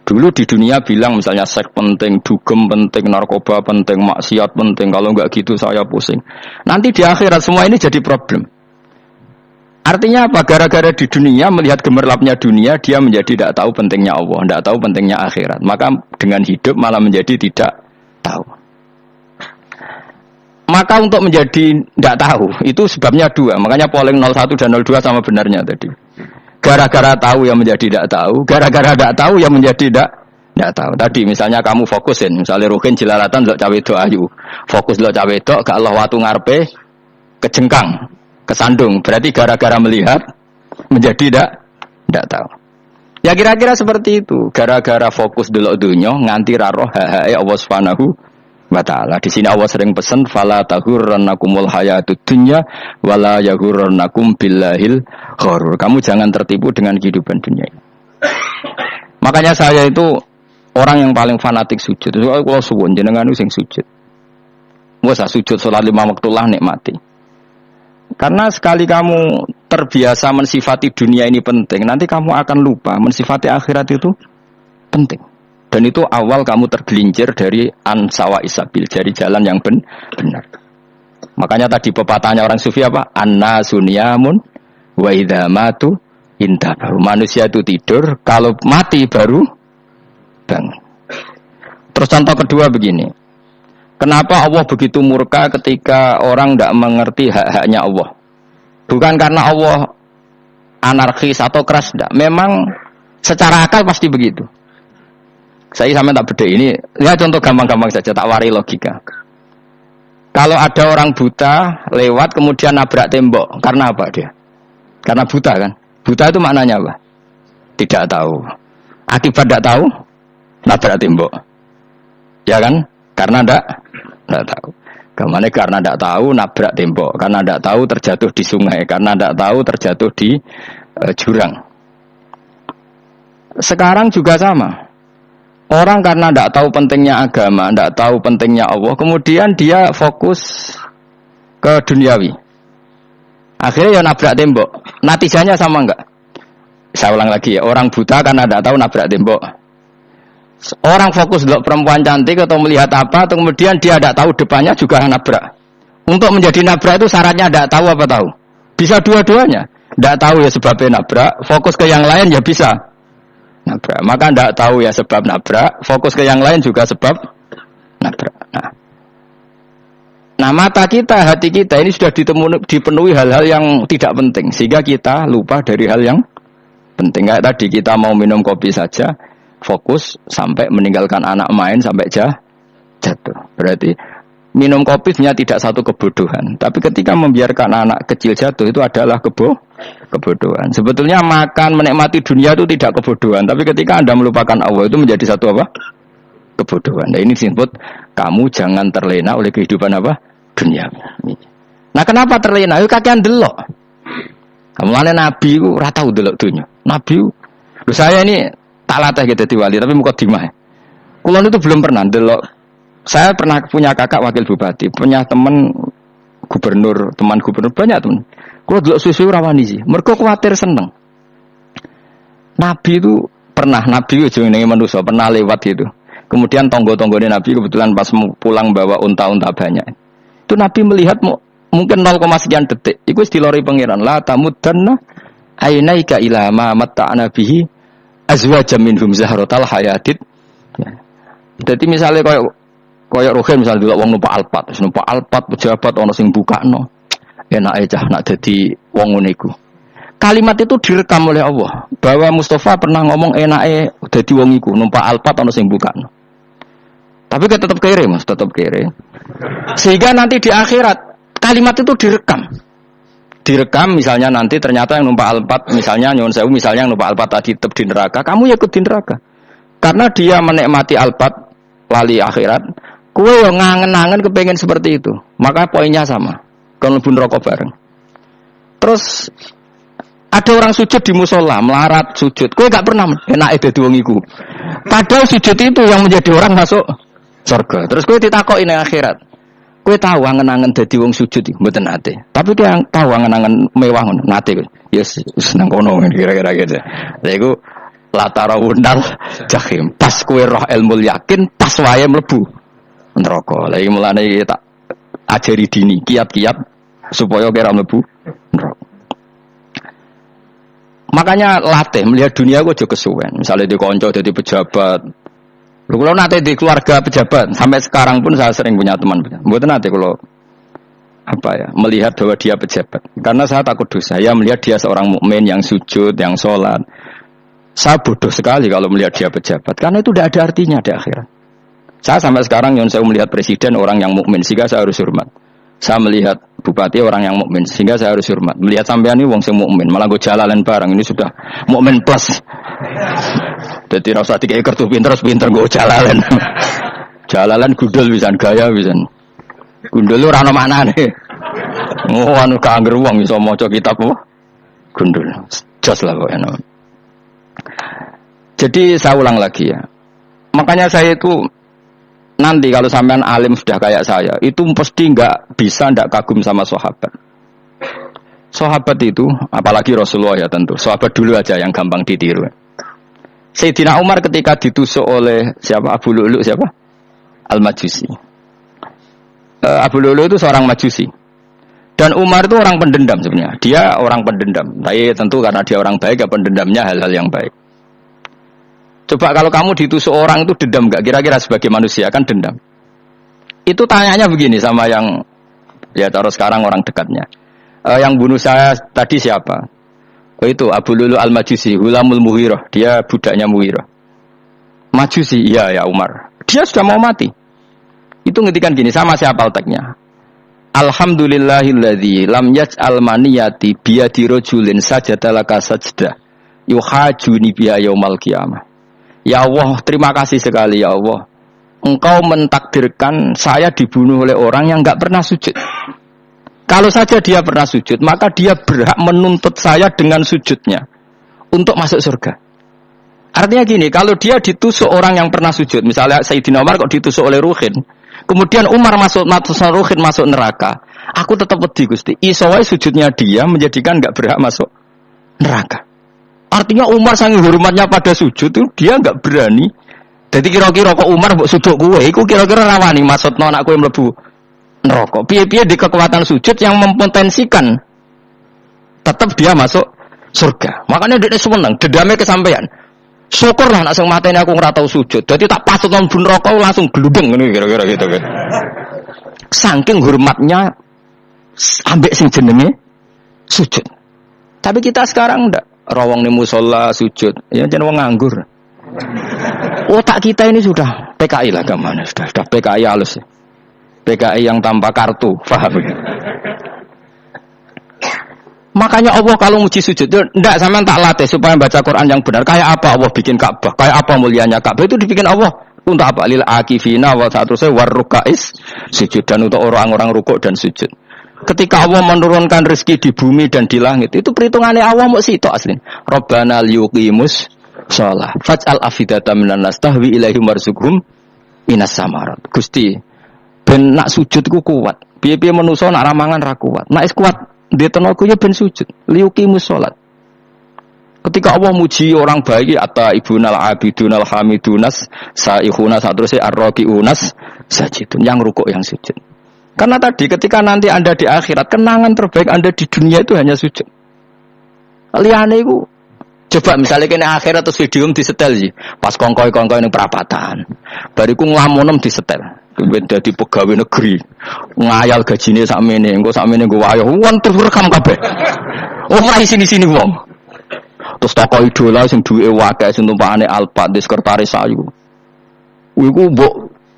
S1: Dulu di dunia bilang misalnya seks penting, dugem penting, narkoba penting, maksiat penting. Kalau enggak gitu saya pusing. Nanti di akhirat semua ini jadi problem. Artinya apa? Gara-gara di dunia melihat gemerlapnya dunia, dia menjadi tidak tahu pentingnya Allah, tidak tahu pentingnya akhirat. Maka dengan hidup malah menjadi tidak tahu. Maka untuk menjadi tidak tahu itu sebabnya dua. Makanya polling 01 dan 02 sama benarnya tadi. Gara-gara tahu yang menjadi tidak tahu, gara-gara tidak tahu yang menjadi tidak tahu. Tadi misalnya kamu fokusin, misalnya Ruhin jelalatan lo cawe do ayu, fokus lo cawe do, gak Allah watu ngarepe kejengkang, kesandung. Berarti gara-gara melihat menjadi tidak tahu. Ya kira-kira seperti itu. Gara-gara fokus delok dunya nganti raroh hae Allah Subhanahu wa ta'ala. Di sini Allah sering pesan fala tahurrannakumul hayatud dunya wala yahurrannakum billahil ghurur. Kamu jangan tertipu dengan kehidupan dunia ini. Makanya saya itu orang yang paling fanatik sujud. Kalau suwun jenengan sing sujud. Wes sujud salat 5 waktu lah nikmati. Karena sekali kamu terbiasa mensifati dunia ini penting, nanti kamu akan lupa mensifati akhirat itu penting. Dan itu awal kamu tergelincir dari ansawa isabil, dari jalan yang benar. Makanya tadi pepatahnya orang sufi apa? Annasu niyamun wa idza matu intabahu. Manusia itu tidur, kalau mati baru bangun. Terus contoh kedua begini. Kenapa Allah begitu murka ketika orang tidak mengerti hak-haknya Allah? Bukan karena Allah anarkis atau keras, tidak. Memang secara akal pasti begitu. Saya sampai tak beda ini, ya contoh gampang-gampang saja, tak wari logika. Kalau ada orang buta lewat kemudian nabrak tembok, karena apa dia? Karena buta kan? Buta itu maknanya apa? Tidak tahu. Akibat tidak tahu, nabrak tembok. Ya kan? Karena tidak tahu. Kemana? Karena tidak tahu nabrak tembok, karena tidak tahu terjatuh di sungai, karena tidak tahu terjatuh di jurang. Sekarang juga sama. Orang karena tidak tahu pentingnya agama, tidak tahu pentingnya Allah, kemudian dia fokus ke duniawi. Akhirnya ya nabrak tembok. Natijanya sama enggak? Saya ulang lagi ya, orang buta karena tidak tahu nabrak tembok. Orang fokus lihat perempuan cantik atau melihat apa, atau kemudian dia tidak tahu depannya juga nabrak. Untuk menjadi nabrak itu syaratnya tidak tahu apa tahu? Bisa dua-duanya. Tidak tahu ya sebabnya nabrak, fokus ke yang lain ya bisa nabrak. Maka tidak tahu ya sebab nabrak, fokus ke yang lain juga sebab nabrak. Nah, mata kita, hati kita ini sudah dipenuhi hal-hal yang tidak penting, sehingga kita lupa dari hal yang penting. Kayak tadi kita mau minum kopi saja, fokus sampai meninggalkan anak main sampai jatuh. Berarti minum kopi sebenarnya tidak satu kebodohan, tapi ketika membiarkan anak kecil jatuh itu adalah kebodohan. Sebetulnya makan menikmati dunia itu tidak kebodohan, tapi ketika Anda melupakan Allah itu menjadi satu apa? Kebodohan. Nah, ini disebut kamu jangan terlena oleh kehidupan apa? Dunia. Nah, kenapa terlena? Itu kakean delok. Mulane Nabi ku ora tau delok dunya. Nabi lho saya ini tak latih gitu di wali, tapi mukadimah. Kulon itu belum pernah delok. Saya pernah punya kakak wakil bupati, punya teman gubernur banyak teman. Kalau delok susu rawani sih, mergo kuwatir seneng. Nabi itu pernah, Nabi itu jenenge manusia, pernah lewat itu. Kemudian tonggo-tonggone Nabi kebetulan pas pulang bawa unta-unta banyak. Itu Nabi melihat mungkin 0, sekian detik. Iku wis dilori pangeran, la tamuddanna ainaika ila ma matta'na bihi azwajam minhum zahratal hayatid. Jadi misalnya koyo rohen misalnya delok wong numpak Alphard pejabat ana sing bukakno. Enake cah nak dadi wong ngene iku. Kalimat itu direkam oleh Allah bahwa Mustafa pernah ngomong enake dadi wong iku numpak Alphard ana sing bukakno. Tapi kan tetap kere Mas, tetap kere. Sehingga nanti di akhirat kalimat itu direkam misalnya nanti ternyata yang numpak Alphard misalnya nyuwun sewu misalnya yang numpak Alphard tadi tetap di neraka, kamu ya ikut di neraka. Karena dia menikmati Alphard lali akhirat, kowe yo ngangen-angen kepengin seperti itu. Maka poinnya sama. Kon mlebu neraka bareng. Terus ada orang sujud di musola, melarat sujud. Kowe gak pernah enake dadi wong iku. Padahal sujud itu yang menjadi orang masuk surga. Terus kowe ditakoki ning akhirat. Kowe tahu angen-angen dadi wong sujud iki mboten nate. Tapi kowe tahu angen-angen mewah ngono nate kowe. Ya seneng kono kira-kira gitu. Lha iku latara undal jahim. Pas kowe roh ilmu yakin, pas wae mlebu neraka. Lha iki mulane tak ajari dini, kiat-kiat supaya kira mlebu neraka. Makanya latih melihat dunia gue juga kesuwen. Misalnya di konco jadi pejabat. Kalau nanti di keluarga pejabat sampai sekarang pun saya sering punya teman. Buat nanti kalau melihat bahwa dia pejabat. Karena saya takut dosa. Saya melihat dia seorang mukmin yang sujud, yang sholat. Saya bodoh sekali kalau melihat dia pejabat. Karena itu tidak ada artinya di akhirat. Saya sampai sekarang yang saya melihat presiden orang yang mukmin sehingga saya harus hormat. Saya melihat bupati orang yang mukmin sehingga saya harus hormat. Melihat sampean ini wong sing mukmin, malah gue jalalan bareng ini sudah mukmin plus. Jadi rasa dikai kartu pinter gue jalalan. Jalalan gundul pisan gaya pisan. Gundul ora ono maknane. Oh anu kangger wong iso maca kitab apa? Gundul. Jos lah kok enak. Jadi saya ulang lagi ya. Makanya saya itu nanti kalau sampean alim sudah kayak saya, itu pasti nggak kagum sama sahabat. Sahabat itu, apalagi Rasulullah ya tentu. Sahabat dulu aja yang gampang ditiru. Sayyidina Umar ketika ditusuk oleh siapa? Abu Lu'lu siapa? Al-Majusi. Abu Lu'lu itu seorang Majusi. Dan Umar itu orang pendendam sebenarnya. Dia orang pendendam. Tapi tentu karena dia orang baik, ya pendendamnya hal-hal yang baik. Coba kalau kamu ditusuk orang itu dendam gak? Kira-kira sebagai manusia kan dendam. Itu tanyanya begini sama yang ya taruh sekarang orang dekatnya. Yang bunuh saya tadi siapa? Oh itu Abu Lu'lu al-Majusi, Hulamul Mughirah. Dia budaknya Mughirah. Majusi, iya ya Umar. Dia sudah mau mati. Itu ngetikan gini, sama siapa alteknya? Alhamdulillahilladzi lam yaj'al maniyati biyadi rajulin sajadalaka sajdah yuhajuni biya yaumal qiyamah. Ya Allah, terima kasih sekali ya Allah. Engkau mentakdirkan saya dibunuh oleh orang yang enggak pernah sujud. Kalau saja dia pernah sujud, maka dia berhak menuntut saya dengan sujudnya untuk masuk surga. Artinya gini, kalau dia ditusuk orang yang pernah sujud, misalnya Sayyidina Umar kok ditusuk oleh Ruhin, kemudian Umar masuk Ruhin masuk neraka, aku tetap wedi Gusti. Iso wae sujudnya dia menjadikan enggak berhak masuk neraka. Artinya Umar saking hormatnya pada sujud itu dia enggak berani. Jadi kira-kira kok Umar mbok sujud kowe, iku kira-kira rawani maksudno anak kowe mlebu neraka. Piye-piye di kekuatan sujud yang mempotensikan tetap dia masuk surga. Makanya dia seneng, dedame kesampaian. Syukurlah nek sing mateni aku ora tau sujud. Dadi tak pasut nang neraka langsung gludeng ngene kira-kira gitu kan. Saking hormatnya ambek sing jenenge sujud. Tapi kita sekarang ndak rawang ning musala sujud. Ya jeneng wong nganggur. Otak kita ini sudah PKI lah gamane, sudah PKI halus. PKI yang tanpa kartu, paham? Makanya Allah kalau muji sujud, enggak sampean tak latih supaya baca Quran yang benar. Kayak apa Allah bikin Ka'bah? Kayak apa mulianya Ka'bah itu dibikin Allah untuk apa? Lil akifina wa satrusai warrukais sujud, dan untuk orang-orang rukuk dan sujud. Ketika Allah menurunkan rezeki di bumi dan di langit, itu perhitungannya Allah mau sitok asli. Rabbana liyuqimus shalah faj'al afidatan minan nas tahwi ilaihim warzuqhum minas samarat. Gusti, ben nak sujud ku kuat. Piye-piye manusa nak ramangan ra kuat. Nak is kuat dia tenaga ya ben sujud liyuqimus shalat. Ketika Allah muji orang baik atau ibunal abidunas hamidunas saihuna satruse arraqiunas sajidun, yang rukuk yang sujud. Karena tadi ketika nanti Anda di akhirat, kenangan terbaik Anda di dunia itu hanya sujud. Liyane iku coba misalnya kene akhirat terus video disetel sih, pas kongkoi-kongkoi ning perapatan. Bariku nglamunem disetel. Dadi pegawai negeri ngayal gajine sakmene, engko sakmene nggo wayah wong terus rekam kabeh. Ora sini-sini wong. Terus toko idola sing duwe wae sing tumpakane Alphard di sekretaris sayu. Iku mbok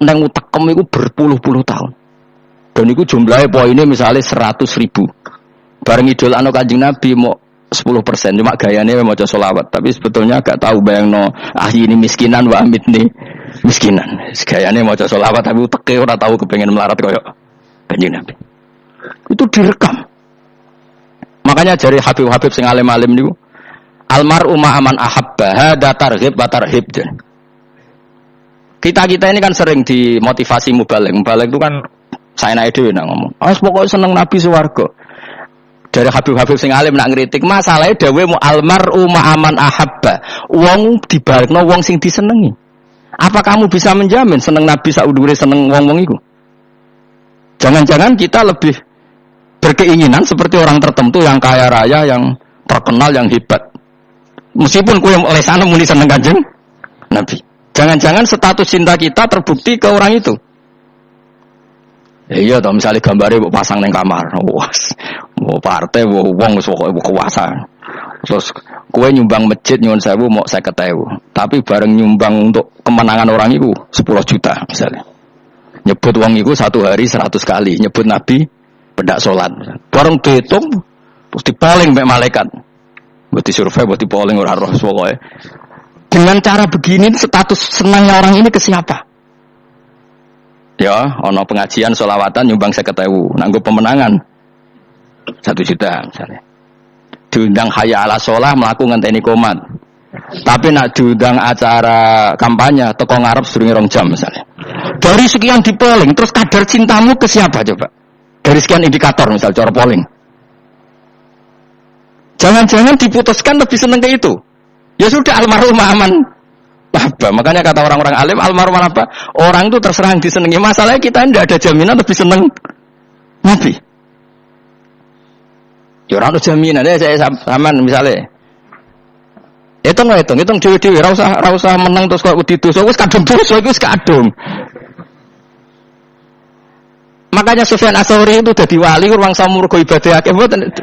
S1: nang utekem iku berpuluh-puluh tahun. Dan iku jumlahe poine misale 100.000. Bareng idolane Kanjeng Nabi mau 10%, cuma gayane maca selawat, tapi sebetulnya gak tahu bayangno ini miskinan wa amitni miskinan. Gayane maca selawat tapi uteke ora tahu kepengen melarat koyo Kanjeng Nabi. Itu direkam. Makanya jari Habib-habib sing alim-alim niku almar'u ma'aman ahabba hada targhib wa tarhib. Kita ini kan sering dimotivasi mubaligh. Mubaligh itu kan saya naik dhewe nak ngomong. Pokoknya seneng Nabi swarga. Dari Habib-habib sing alim nak ngritik, masalahnya dhewe mu almar'u ma'aman ahabba. Wong dibarekno wong sing disenengi. Apa kamu bisa menjamin seneng Nabi saudure seneng wong-wong iku? Jangan-jangan kita lebih berkeinginan seperti orang tertentu yang kaya raya, yang terkenal, yang hebat. Meskipun kowe oleh sana muni seneng Kanjeng Nabi. Jangan-jangan status cinta kita terbukti ke orang itu. Ya iya toh, misalnya gambare mbok pasang ning kamar. Wah, mau partai, mau wong wis pokoke kuasa. Terus kowe nyumbang masjid nyuwun sewu mau 50.000. Tapi bareng nyumbang untuk kemenangan orang itu 10 juta misalnya. Nyebut wong iku satu hari 100 kali, nyebut Nabi pendak salat. Bareng diitung terus dipoling mek malaikat. Buat disurvei, buat dipoling ora roh pokoke. Dengan cara begini status senangnya orang ini ke siapa? Ya, ono pengajian sholawatan nyumbang 50.000, nanggo pemenangan 1 juta misalnya. Diundang hayya ala sholah mlaku ngenteni komat. Tapi nak diundang acara kampanye teko ngarep sedurunge 2 jam misalnya. Dari sekian di polling, terus kadar cintamu ke siapa coba? Dari sekian indikator misal cara polling. Jangan-jangan diputuskan lebih seneng ke itu. Ya sudah almarhum aman. Apa? Makanya kata orang-orang alim almarhum apa? Orang itu terserah yang disenangi. Masalahnya kita tidak ada jaminan lebih seneng Nabi. Ya orang ada jaminan. Ya saya aman misalnya. Hitung dewi-dewi. Rasa menang terus kok didosa. Wis kadung dosa, wis kadung. Makanya Sufyan Ats-Tsauri itu dadi wali ruang samurga ibadah akeh.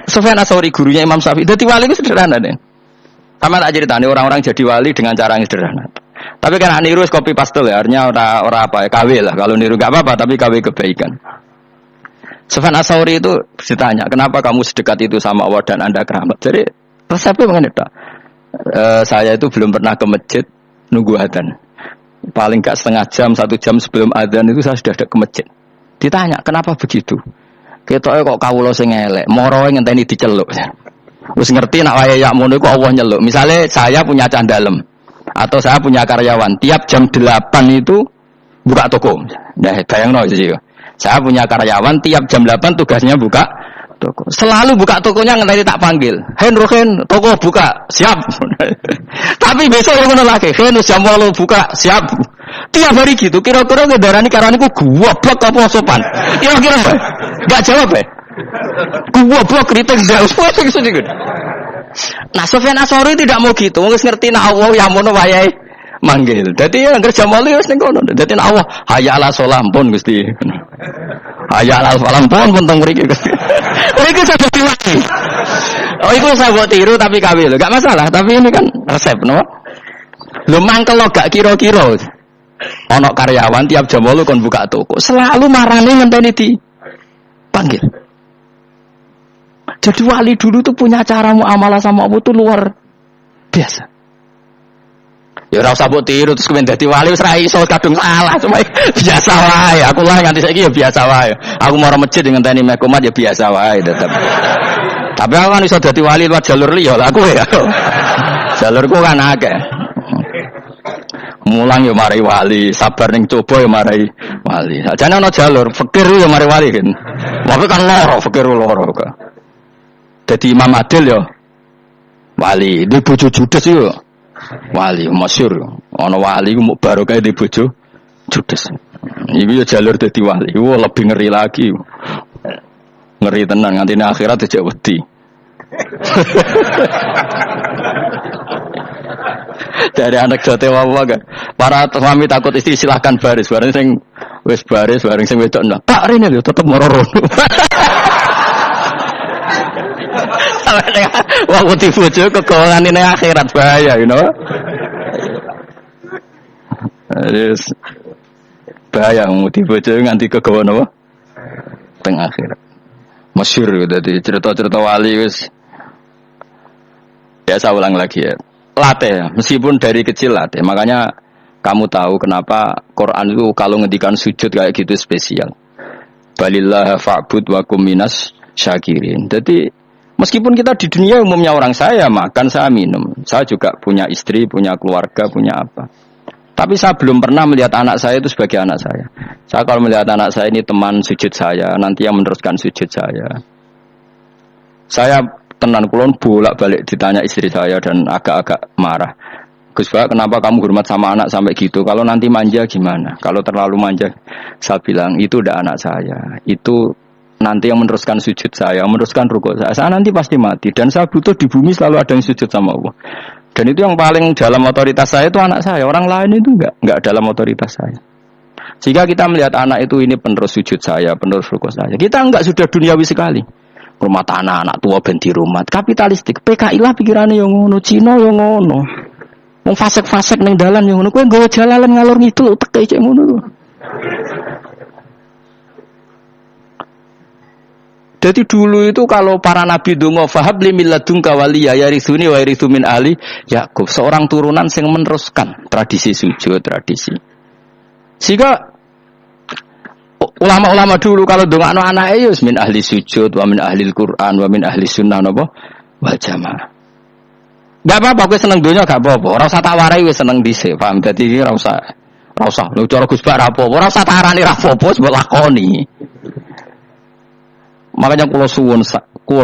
S1: Sufyan Ats-Tsauri gurunya Imam Syafi'i. Dadi wali itu sederhana deh. Sama tak ceritane orang-orang jadi wali dengan cara yang sederhana. Tapi kan niru copy paste ya, artinya ora apa ya, KW lah. Kalau niru enggak apa-apa, tapi KW kebaikan. Sufyan Ats-Tsauri itu ditanya, "Kenapa kamu sedekat itu sama Allah dan Anda keramat?" Jadi resepnya mengenai itu. Saya itu belum pernah ke masjid nunggu adzan. Paling enggak setengah jam, 1 jam sebelum adzan itu saya sudah ada ke masjid. Ditanya, "Kenapa begitu?" Ketoke kok kawula sing elek, moroe ngenteni diceluk. Wis ngerti nak wayahe yak ngono iku Allah nyeluk. Misale saya punya cah dalem. Atau saya punya karyawan, tiap jam 8 itu buka toko. Nah, bayangno sih. Saya punya karyawan tiap jam 8 tugasnya buka toko. Selalu buka tokonya ngenteni tak panggil. Hen, toko buka, siap. Tapi besok yang ngono lagi, Hen jam 8 buka, siap. Tiap hari gitu, kira-kira ngedarani karaniku goblok apa sopan. Kira-kira enggak jawab ya. Goblok kritik ndak usah sedikit. Nah, Sufyan Atsori tidak mau gitu, wis ngerti nek Allah ya mono wayahe manggil. Dadi anggere jam 8 wis ning kono. Dadi nek Allah hayya ala shalah pun Gusti. Hayya ala falah pun teng mriki Gusti. Mriki saya diwali. Oh, itu saya buat tiru tapi kawin lho, enggak masalah, tapi ini kan resep, no? Lho mangkel lo gak kira-kira. Ono karyawan tiap jam 8 kon buka toko, selalu marane ngenteni di panggil. Jadi wali dulu tuh punya cara muamalah sama Allah tuh luar biasa. Ya ora usah mbok tiru terus kemen dadi wali wis ra iso kadung salah cuma biasa wae. Aku lah nganti saiki ya biasa wae. Aku mau masjid ngenteni mekomat ya biasa wae tetep. Tapi aku kan iso dadi wali lewat jalur liya lah aku ya. Jalurku kan akeh. Mulang ya mari wali, sabar ning coba ya mari wali. Sajane ana jalur fikir ya mari wali kan. Tapi kan loro fikir loro kok. Dadi Imam Adil ya wali, di bojo judes yo wali masyhur. Ana wali ku muk barokah di bojo judes. Iki ya jalur dadi wali. Wah lebih ngeri lagi. Ngeri tenan nganti akhirat aja wedi. Dari anak jote wae kan. Para suami takut istri silahkan baris. Bareng sing wis baris, bareng sing wedok ndak. Pak rene lho tetep moro-moro. Wah, wedi bojo kegongan ini akhirat bahaya, you know. Yes. Bahaya wedi bojo nganti kegongan apa? Teng akhirat. Masyhur dadi cerita-cerita wali wis. Ya saya ulang lagi ya. Latih, meskipun dari kecil latih. Makanya kamu tahu kenapa Quran itu kalau ngendikan sujud kayak gitu spesial. Balillah fa'bud wa kum minas syakirin. Jadi meskipun kita di dunia umumnya orang saya makan, saya minum. Saya juga punya istri, punya keluarga, punya apa. Tapi saya belum pernah melihat anak saya itu sebagai anak saya. Saya kalau melihat anak saya ini teman sujud saya, nanti yang meneruskan sujud saya. Saya tenan kulon bolak-balik ditanya istri saya dan agak-agak marah. Gus Pak, kenapa kamu hormat sama anak sampai gitu? Kalau nanti manja gimana? Kalau terlalu manja, saya bilang itu udah anak saya. Itu nanti yang meneruskan sujud saya, meneruskan rukuk saya. Saya nanti pasti mati dan saya butuh di bumi selalu ada yang sujud sama Allah. Dan itu yang paling dalam otoritas saya itu anak saya. Orang lain itu enggak dalam otoritas saya. Jika kita melihat anak itu ini penerus sujud saya, penerus rukuk saya. Kita enggak sudah duniawi sekali. Rumah tanah anak tua ben di rumah kapitalistik PKI lah pikirannya yang ngono Cina yang ngono wong fasek-fasek ning dalan yang ngono kowe nggawa jalalan ngalor ngidul utek cek ngono. Jadi dulu itu kalau para nabi donga fahab li milladunka waliya yarithuni wa yarithu min ali Yakub, seorang turunan sing meneruskan tradisi sujud, tradisi. Sehingga ulama-ulama dulu kalau dongakno anake ya min ahli sujud wa min ahli Al-Qur'an wa min ahli sunnah napa wal jamaah. Enggak apa-apa kowe seneng donya gak apa-apa. Ora usah tak warai wis seneng dhisik, paham? Dadi iki ora usah. Lho cara Gus Bak ra apa-apa, ora usah tarani ra apa-apa wis mbok lakoni. Makanya kula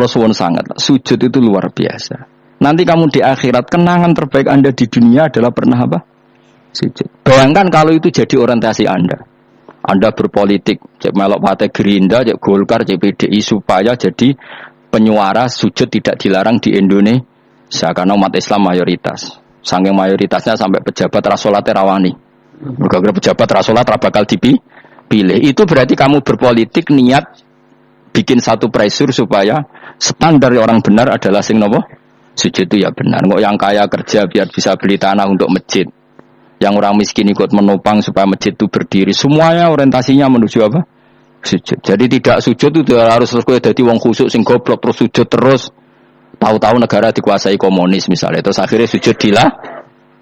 S1: suwun sangat. Sujud itu luar biasa. Nanti kamu di akhirat kenangan terbaik Anda di dunia adalah pernah apa? Sujud. Bayangkan kalau itu jadi orientasi Anda. Anda berpolitik, cek melok partai Gerindra, cek Golkar, cek PDI supaya jadi penyuara sujud tidak dilarang di Indonesia karena umat Islam mayoritas. Saking mayoritasnya sampai pejabat rasolate rawani. Gara-gara pejabat rasolat bakal dipilih. Itu berarti kamu berpolitik niat bikin satu pressure supaya standar orang benar adalah sing nopo sujud itu ya benar. Kok yang kaya kerja biar bisa beli tanah untuk masjid. Yang orang miskin ikut menopang supaya masjid itu berdiri. Semuanya orientasinya menuju apa? Sujud. Jadi tidak sujud itu harus kowe dadi wong khusuk sing goblok terus sujud terus. Tahu-tahu negara dikuasai komunis misalnya. Terus akhirnya sujud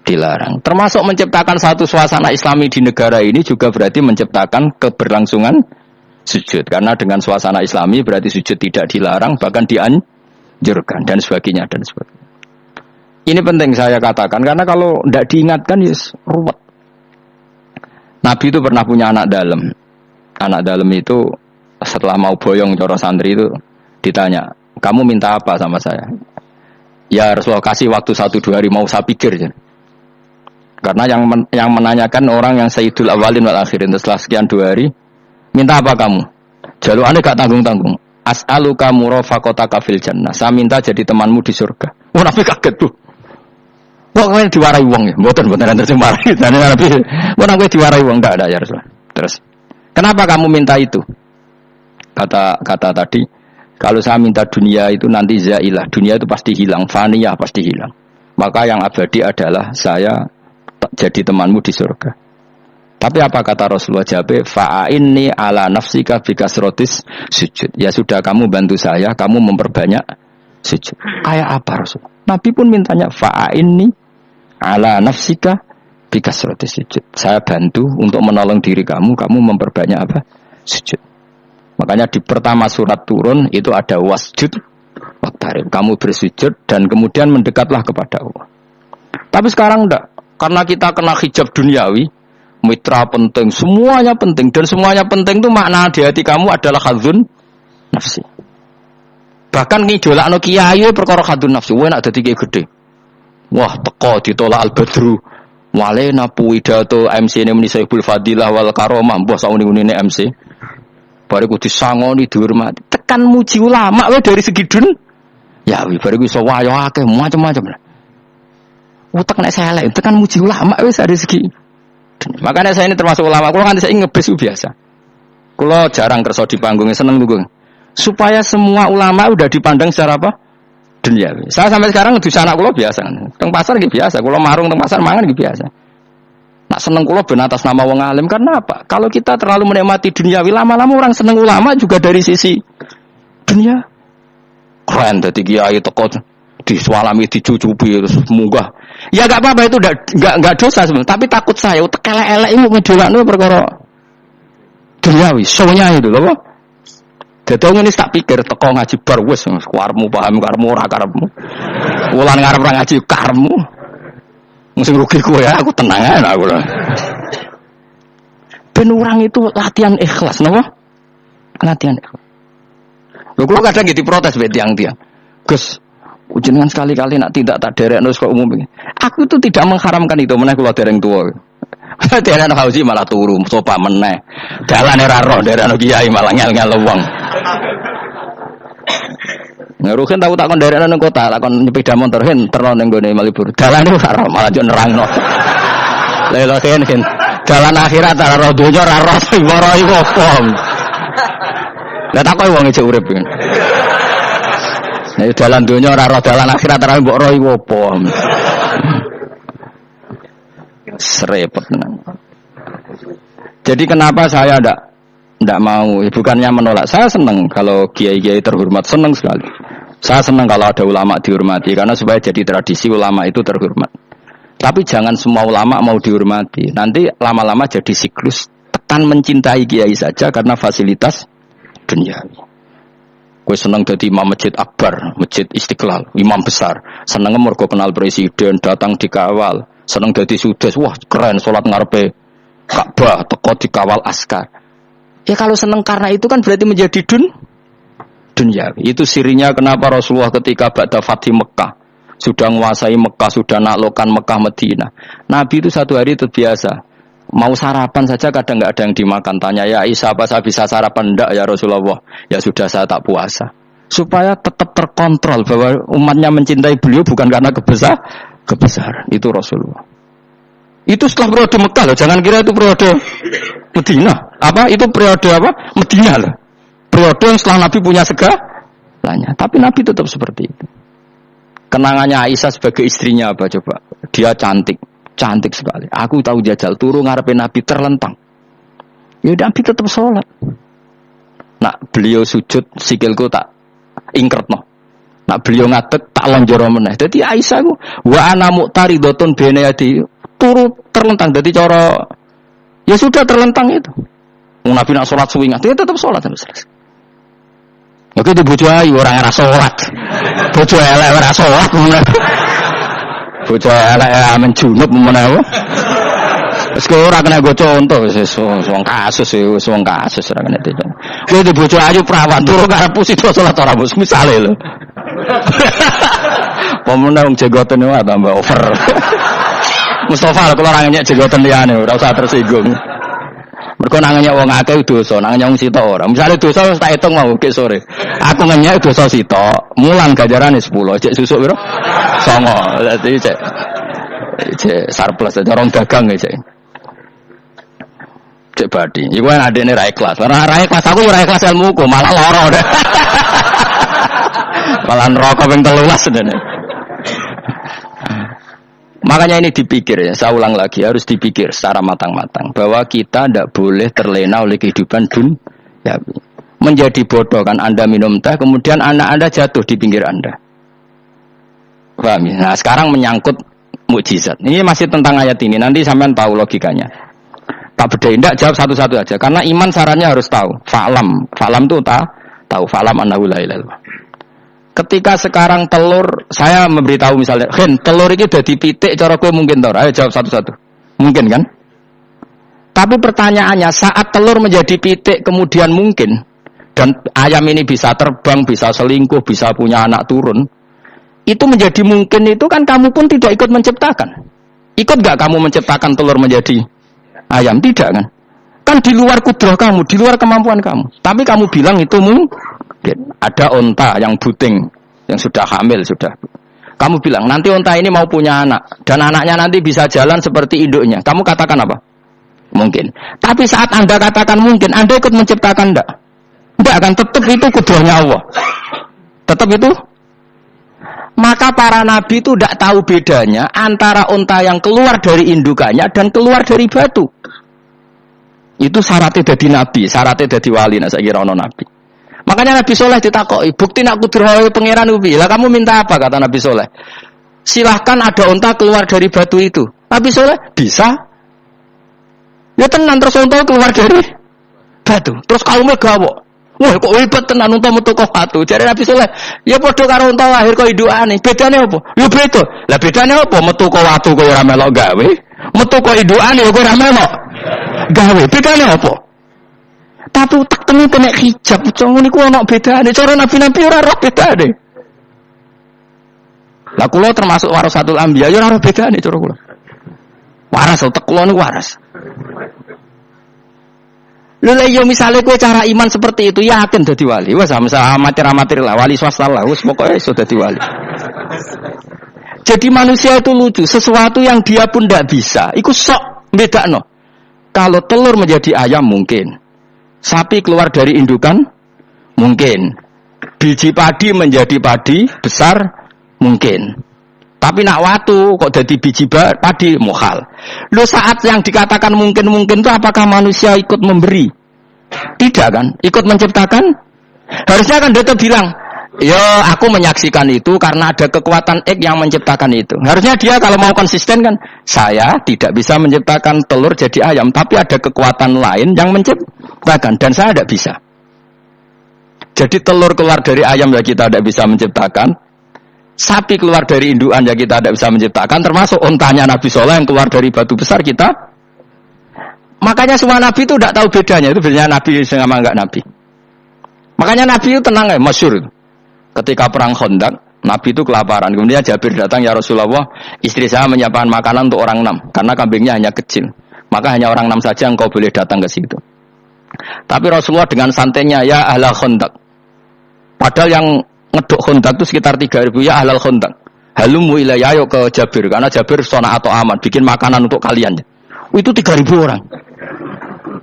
S1: dilarang. Termasuk menciptakan satu suasana Islami di negara ini juga berarti menciptakan keberlangsungan sujud. Karena dengan suasana Islami berarti sujud tidak dilarang bahkan dianjurkan dan sebagainya dan sebagainya. Ini penting saya katakan karena kalau tidak diingatkan yes, ruwet. Nabi itu pernah punya anak dalam. Anak dalam itu setelah mau boyong coro santri itu ditanya, kamu minta apa sama saya? Ya Rasulullah kasih waktu 1-2 hari mau saya pikir. Karena yang menanyakan orang yang Sayyidul Awalin wal Akhirin setelah sekian 2 hari, minta apa kamu? Jaluannya gak tanggung-tanggung. As'aluka murafaqataka fil jannah. Saya minta jadi temanmu di surga. Oh Nabi kaget tuh. Wah kalian diwarai uang ya? Mboten nanti marahi. Dan Nabi, wah kalian diwarai uang enggak ada ya Rasulullah. Terus, kenapa kamu minta itu? Kata tadi, kalau saya minta dunia itu nanti zailah. Dunia itu pasti hilang, faniyah pasti hilang. Maka yang abadi adalah saya jadi temanmu di surga. Tapi apa kata Rasulullah Jabe? Fa'inni ala nafsika bikasrotis sujud. Ya sudah kamu bantu saya, kamu memperbanyak sujud. Kayak apa Rasulullah? Nabi pun mintanya fa'inni ala nafsika bikasrotis sujud. Saya bantu untuk menolong diri kamu memperbanyak apa? Sujud. Makanya di pertama surat turun itu ada wasjud waqtarib. Kamu bersujud dan kemudian mendekatlah kepada Allah. Tapi sekarang enggak. Karena kita kena hijab duniawi, mitra penting, semuanya penting. Dan semuanya penting itu makna di hati kamu adalah khadzun nafsi. Bahkan ngidolakno kiai perkara khadzun nafsi. Wah nak dadi kiai gede. Wah teko ditolak al-badru. Walena puidato MC ini menisaibul fadilah wal karomah. Mbah sauni-unine MC. Bariku disangoni dihormati. Tekan muji ulama we dari segi dun. Ya wi bariku iso wayo akeh macam-macam. Utek nek saya elek tekan muji ulama wis dari segi. Makanya saya ini termasuk ulama. Kulo kan saya ngebes biasa. Kulo jarang kerso di panggungnya seneng dukung. Supaya semua ulama udah dipandang secara apa? Dunia. Saya sampai sekarang di sana kulo biasa. Teng pasar gitu biasa. Kulo marung teng pasar mangan gitu biasa. Nak seneng kulo ben atas nama wong alim karena apa? Kalau kita terlalu menikmati duniawi lama-lama orang seneng ulama juga dari sisi dunia. Keren dadi kiai teko disualami dicucupi terus munggah. Ya enggak apa-apa itu enggak dosa sebenarnya, tapi takut saya utek elek-elek iku ngedolakno perkara duniawi, soalnya itu lho. Dadi ngene tak pikir teko ngaji bar wis karepmu paham karepmu ora karepmu. Wulan ngarep ora ngaji karepmu. Mesti rugi kowe ya, aku tenang ae aku lho. Ben orang itu latihan ikhlas napa? Latihan ikhlas. Lho kula kadang gitu protes be tiang-tiang. Gus, jenengan sekali-kali nak tidak tak derekno kok umum iki. Aku itu tidak mengharamkan itu meneh kula dereng tuwa. Derekno Fauzi malah turu, sopa meneh. Dalane ora roh derekno kiai malah ngel-ngel wong. Ngeruhin tahu takon derekno nang kota, takon sepeda motor hen terno ning gone Malibur. Dalane ora roh malah yo nerangno. Lha hen dalan akhirat ora roh donya ora roh sing ora iku opo. Lah takoki wong iki urip iki. Nek dalan donya ora roh dalan akhirat ora mbok roh iku opo. Serepet. Jadi kenapa saya tidak mau? Bukannya menolak. Saya senang kalau kiai-kiai terhormat, senang sekali. Saya senang kalau ada ulama dihormati karena supaya jadi tradisi ulama itu terhormat. Tapi jangan semua ulama mau dihormati. Nanti lama-lama jadi siklus. Tekan mencintai kiai saja karena fasilitas duniawi. Gue senang jadi imam masjid akbar, masjid Istiqlal, imam besar. Senang mergo kenal presiden, datang dikawal. Senang jadi sudes, wah keren sholat ngarepe Ka'bah, teko dikawal askar. Ya kalau senang karena itu kan berarti menjadi duniawi. Itu sirinya kenapa Rasulullah ketika ba'da Fathi Mekah sudah menguasai Mekah, sudah naklukkan Mekah Madinah. Nabi itu satu hari terbiasa. Mau sarapan saja kadang nggak ada yang dimakan. Tanya ya Aisyah apa saya bisa sarapan? Enggak ya Rasulullah. Ya sudah saya tak puasa. Supaya tetap terkontrol bahwa umatnya mencintai beliau bukan karena kebesaran. Itu Rasulullah. Itu setelah periode Mekah loh. Jangan kira itu periode Madinah. Apa? Itu periode apa? Madinah loh. Periode yang setelah Nabi punya segalanya. Tapi Nabi tetap seperti itu. Kenangannya Aisyah sebagai istrinya apa coba? Dia cantik. Cantik sekali. Aku tahu jajal turu ngarepin Nabi terlentang. Ya Nabi tetap sholat. Nah beliau sujud sikilku tak ingkretno. Nah beliau ngadeg tak lonjoro meneh. Jadi Aisyah ku wa ana muqtaridotun bene adi turu terlentang. Jadi cara ya sudah terlentang itu. Nabi nak sholat suwingat dia tetap sholat sampai selesai. Oke itu bojo ayu orang ora sholat. Bojo elek ora sholat. bocah elek amen junub menawa. Wis kowe ora kena go contoh wis wong kasus wis wong kasus ora kena itu. Kowe di bojo ayu prawan turu karepmu sida salat ora bos misale lho. Pemenang wong jenggoten wae tambah over. Mustafa lho kula ora nyek jenggoten liyane ora usah tersinggung. Mergo nangenya wong akeh dosa, nangenya wong sitok ora. Misale dosa wis tak hitung mau ke sore. Aku ngenyek dosa sitok, mulang ganjarane 10, cek susuk piro? 9. Dadi cek surplus aja orang dagang ya cek. Cek badi. Iku kan adene ra ikhlas. Ora ikhlas aku ora ikhlas ilmuku, malah lara deh. Malah neraka ping 13 dene. Makanya ini dipikir ya, saya ulang lagi harus dipikir secara matang-matang bahwa kita tidak boleh terlena oleh kehidupan dunia. Menjadi bodoh kan Anda minum teh, kemudian anak Anda jatuh di pinggir Anda. Paham ya? Nah sekarang menyangkut mukjizat. Ini masih tentang ayat ini, nanti sampean tahu logikanya. Tak bedain, tidak jawab satu-satu aja. Karena iman syaratnya harus tahu. Fa'lam itu tahu. Fa'lam annahu la ilaha illallah. Ketika sekarang telur, saya memberitahu misalnya, telur ini udah dipitik, cara kowe mungkin tau. Ayo jawab satu-satu. Mungkin kan? Tapi pertanyaannya, saat telur menjadi pitik kemudian mungkin, dan ayam ini bisa terbang, bisa selingkuh, bisa punya anak turun, itu menjadi mungkin itu kan kamu pun tidak ikut menciptakan. Ikut gak kamu menciptakan telur menjadi ayam? Tidak kan? Kan di luar kudrah kamu, di luar kemampuan kamu. Tapi kamu bilang itu mungkin. Ada onta yang buting, yang sudah hamil, sudah. Kamu bilang, nanti onta ini mau punya anak. Dan anaknya nanti bisa jalan seperti induknya. Kamu katakan apa? Mungkin. Tapi saat Anda katakan mungkin, Anda ikut menciptakan enggak? Enggak kan? Tetap itu kudrahnya Allah. Tetap itu. Maka para nabi itu tidak tahu bedanya antara onta yang keluar dari indukannya dan keluar dari batu. Itu syaratnya jadi nabi, syaratnya jadi wali. Nah, saya kira ono nabi. Makanya Nabi Soleh ditakoki, bukti nak kudrah pangeran ubi. Lah kamu minta apa kata Nabi Soleh? Silahkan ada onta keluar dari batu itu. Nabi Soleh bisa. Ya tenan terus onta keluar dari batu. Terus kaumnya gawok. Wah kok hebat tenan onta metu kok batu. Jare Nabi Soleh, ya padha karo onta lahir kok indukane. Bedane apa? Ya beda. Lah bedane apa? Metu kok watu kok ora melok gawe. Metu kok indukane kok ora melok gawe. Bedane apa? Tapi tak temu kena hijab, cuma niku ana bedane. Cara nabi-nabi ora roh bedane. Lah kula termasuk warasatul anbiya, ya ora roh bedane cara kula. Waras utek kula niku waras. Lha yo misale kowe cara iman seperti itu yakin dadi wali. Wes sama amatir-amatir lah, wali swasta lah, wis pokoke iso dadi wali. Jadi manusia itu lucu, sesuatu yang dia pun tidak bisa, iku sok bedakno. Kalau telur menjadi ayam mungkin. Sapi keluar dari indukan mungkin. Biji padi menjadi padi besar mungkin. Tapi nak watu kok jadi biji padi mukhal. Lu saat yang dikatakan mungkin-mungkin itu apakah manusia ikut memberi? Tidak kan? Ikut menciptakan? Harusnya kan dia bilang, ya aku menyaksikan itu karena ada kekuatan X yang menciptakan itu. Harusnya dia kalau mau konsisten kan, saya tidak bisa menciptakan telur jadi ayam, tapi ada kekuatan lain yang menciptakan dan saya tidak bisa. Jadi telur keluar dari ayam ya kita tidak bisa menciptakan, sapi keluar dari indukan ya kita tidak bisa menciptakan, termasuk ontanya Nabi Soleh yang keluar dari batu besar kita. Makanya semua Nabi itu tidak tahu bedanya, itu bedanya Nabi sama enggak Nabi. Makanya Nabi itu tenang ya, masyhur itu. Ketika perang Khandaq, Nabi itu kelaparan. Kemudian Jabir datang, ya Rasulullah, istri saya menyiapkan makanan untuk orang 6. Karena kambingnya hanya kecil. Maka hanya orang 6 saja yang kau boleh datang ke situ. Tapi Rasulullah dengan santainya, ya ahlal Khandaq. Padahal yang ngeduk Khandaq itu sekitar 3.000, ya ahlal Khandaq. Halumu ilayya, ayo ke Jabir. Karena Jabir sona atau aman, bikin makanan untuk kalian. Itu 3.000 orang.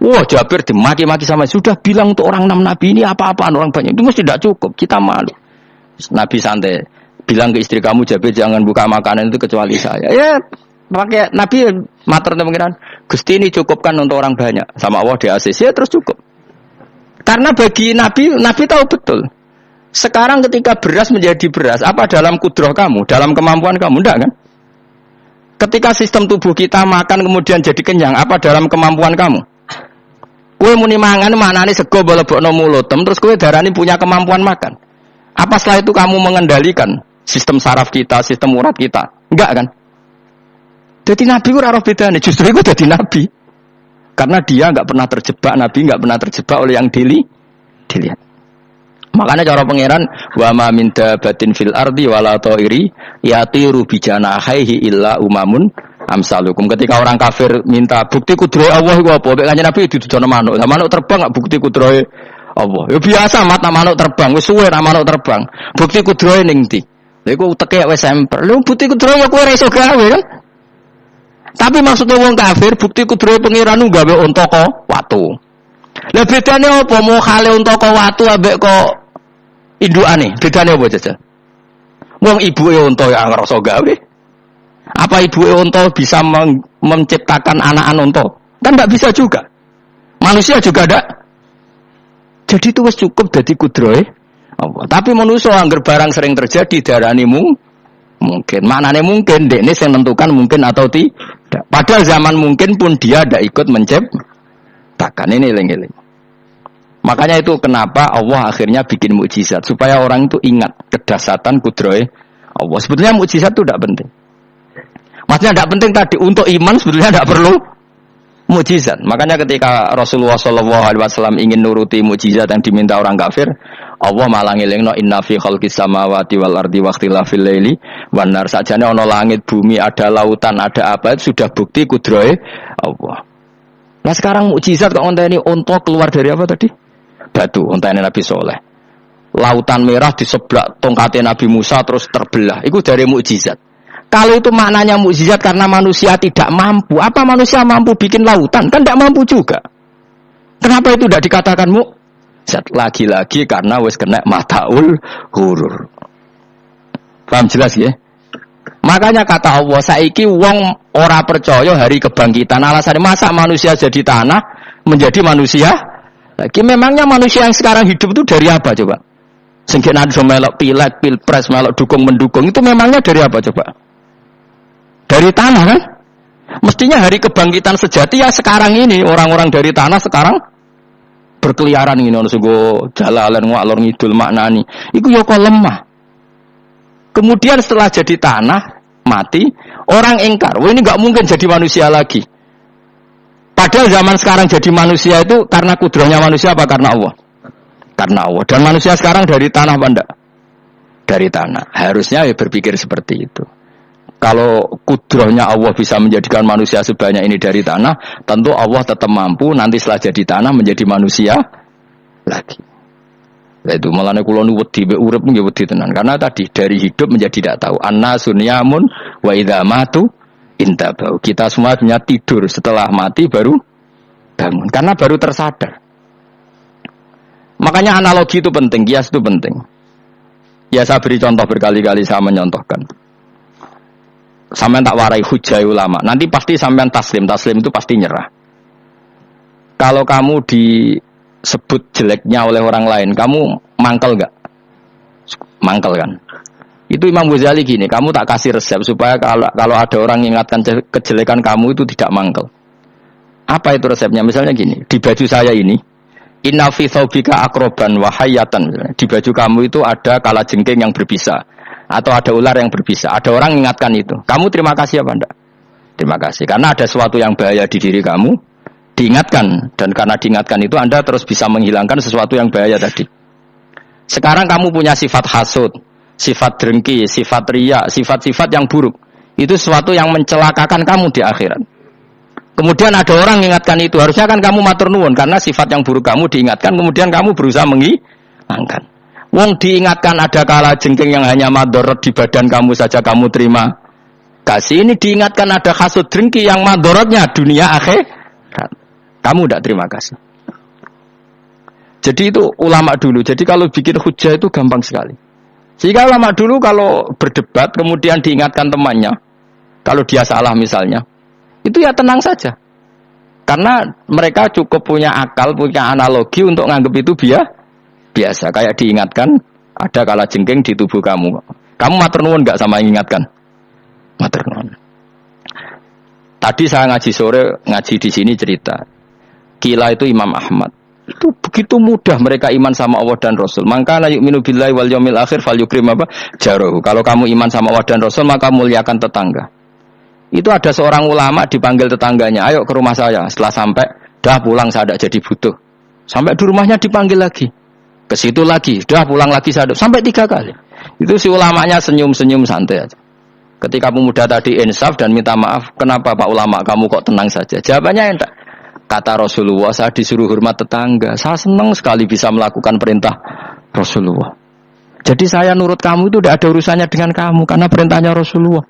S1: Wah, Jabir dimaki-maki sama, sudah bilang untuk orang 6 Nabi ini apa-apaan orang banyak. Itu mesti tidak cukup, kita malu. Nabi santai bilang ke istri kamu, Jabir jangan buka makanan itu kecuali saya. Ya pakai Nabi mater pengiran, Gusti ini cukupkan untuk orang banyak. Sama Allah di ACC terus cukup. Karena bagi Nabi tahu betul. Sekarang ketika beras menjadi beras, apa dalam kudrah kamu, dalam kemampuan kamu, enggak kan? Ketika sistem tubuh kita makan kemudian jadi kenyang, apa dalam kemampuan kamu? Kue muni mangan manane sego bolebokno mulotem, terus kue darani punya kemampuan makan. Apa setelah itu kamu mengendalikan sistem saraf kita, sistem urat kita? Enggak kan? Jadi Nabi itu ora bedane, justru itu jadi Nabi. Karena dia enggak pernah terjebak, Nabi enggak pernah terjebak oleh yang dilihat. Makanya cara pangeran wa ma min dabatin fil ardi wala ta'iri yatiru bi janahihi illa umamun amsalukum. Ketika orang kafir minta bukti kudrohe Allah iku apa? Nek kanjeng Nabi didudono manuk. Lah manuk terbang enggak bukti kudrohe Allah. Ya biasa mata manuk terbang, wis suwe ra manuk terbang. Bukti kudrohe ning ndi? Lha iku teke wis semper. Lha bukti kudrohe ya kowe ora iso gawe kan? Tapi maksudnya wong kafir bukti kudrohe pangeran gawe unta kok watu. Lah bedane apa mau khale unta kok watu ambek kok indukane? Bedane apa jajal? Wong ibuke unta ya ngrasa gawe. Apa ibuke unta bisa menciptakan anak-anak unta? Kan enggak bisa juga. Manusia juga enggak. Jadi itu wis cukup dadi kudrohe Allah. Tapi manusia anggar barang sering terjadi darani mungkin. Maknane mungkin dekne sing nentukan mungkin atau tidak. Padahal zaman mungkin pun dia tidak ikut menciptakan. Ini eling-eling. Makanya itu kenapa Allah akhirnya bikin mukjizat supaya orang itu ingat kedahsyatan kudrohe Allah. Sebetulnya mukjizat itu tidak penting. Maksudnya tidak penting tadi untuk iman sebetulnya tidak perlu mukjizat. Makanya ketika Rasulullah SAW ingin nuruti mukjizat yang diminta orang kafir, Allah malah ngelingno inna fi khalqis samawati wal ardi waqtilafil laili wan nar. Sajane ana langit bumi, ada lautan, ada apa itu sudah bukti kudrohe Allah. Nah sekarang mukjizat kok onteni unta keluar dari apa tadi? Batu, onteni Nabi Soleh. Lautan merah diseblak tongkatnya Nabi Musa terus terbelah. Itu dari mukjizat. Kalau itu maknanya mukjizat karena manusia tidak mampu, apa manusia mampu bikin lautan? Kan tidak mampu juga. Kenapa itu tidak dikatakan mukjizat? Lagi-lagi karena wis kena mataul hurur. Paham jelas ya? Makanya kata Allah, saiki wong ora percaya hari kebangkitan. Alasannya masa manusia jadi tanah menjadi manusia? Lagi memangnya manusia yang sekarang hidup itu dari apa coba? Sehingga ada melok pileg, pilpres, melok dukung mendukung itu memangnya dari apa coba? Dari tanah kan? Mestinya hari kebangkitan sejati ya sekarang ini orang-orang dari tanah sekarang berkeliaran ini ono sego jalalan ngalor ngidul maknani. Iku ya kok lemah. Kemudian setelah jadi tanah mati, orang ingkar, wah ini enggak mungkin jadi manusia lagi. Padahal zaman sekarang jadi manusia itu karena kudrahnya manusia apa karena Allah? Karena Allah. Dan manusia sekarang dari tanah apa enggak? Dari tanah. Harusnya ya berpikir seperti itu. Kalau kudrahnya Allah bisa menjadikan manusia sebanyak ini dari tanah, tentu Allah tetap mampu nanti setelah jadi tanah menjadi manusia lagi. Itu malane kula nu wedi mek urip nggih wedi tenan karena tadi dari hidup menjadi tidak tahu. Annasun yamun wa idza matu intabau. Kita semua punya tidur setelah mati baru bangun karena baru tersadar. Makanya analogi itu penting, kias itu penting. Ya saya beri contoh berkali-kali saya menyontohkan. Sampean tak warai hujah ulama. Nanti pasti sampean taslim itu pasti nyerah. Kalau kamu disebut jeleknya oleh orang lain, kamu mangkel enggak? Mangkel kan? Itu Imam Ghazali gini, kamu tak kasih resep supaya kalau ada orang ingatkan kejelekan kamu itu tidak mangkel. Apa itu resepnya? Misalnya gini, di baju saya ini, inna fi thawbika akroban wa hayatan. Di baju kamu itu ada kalajengking yang berbisa. Atau ada ular yang berbisa. Ada orang ingatkan itu. Kamu terima kasih apa enggak? Terima kasih. Karena ada sesuatu yang bahaya di diri kamu, diingatkan. Dan karena diingatkan itu Anda terus bisa menghilangkan sesuatu yang bahaya tadi. Sekarang kamu punya sifat hasud, sifat dengki, sifat riya, sifat-sifat yang buruk. Itu sesuatu yang mencelakakan kamu di akhirat. Kemudian ada orang mengingatkan itu. Harusnya kan kamu matur nuwun. Karena sifat yang buruk kamu diingatkan. Kemudian kamu berusaha menghilangkan. Wong diingatkan ada kalajengking yang hanya madorot di badan kamu saja kamu terima kasih. Ini diingatkan ada hasud dengki yang madorotnya dunia akhirat. Kamu tidak terima kasih. Jadi itu ulama dulu. Jadi kalau bikin hujah itu gampang sekali. Sehingga ulama dulu kalau berdebat kemudian diingatkan temannya, kalau dia salah misalnya, itu ya tenang saja. Karena mereka cukup punya akal, punya analogi untuk nganggap itu biasa. Kayak diingatkan ada kalajengking di tubuh kamu. Kamu matur nuwun enggak sama mengingatkan? Matur nuwun. Tadi saya ngaji sore, ngaji di sini cerita. Kila itu Imam Ahmad. Itu begitu mudah mereka iman sama Allah dan Rasul. Maka la yu'minu billahi wal yaumil akhir falyukrim apa? Jarahu. Kalau kamu iman sama Allah dan Rasul, maka muliakan tetangga. Itu ada seorang ulama dipanggil tetangganya, ayo ke rumah saya. Setelah sampai, dah pulang saya tidak jadi butuh. Sampai di rumahnya dipanggil lagi. Ke situ lagi, dah pulang lagi saya sampai 3 kali. Itu si ulamanya senyum-senyum santai aja. Ketika pemuda tadi insaf dan minta maaf, kenapa Pak Ulama kamu kok tenang saja? Jawabannya enggak. Kata Rasulullah, saya disuruh hormat tetangga. Saya senang sekali bisa melakukan perintah Rasulullah. Jadi saya nurut kamu itu tidak ada urusannya dengan kamu karena perintahnya Rasulullah.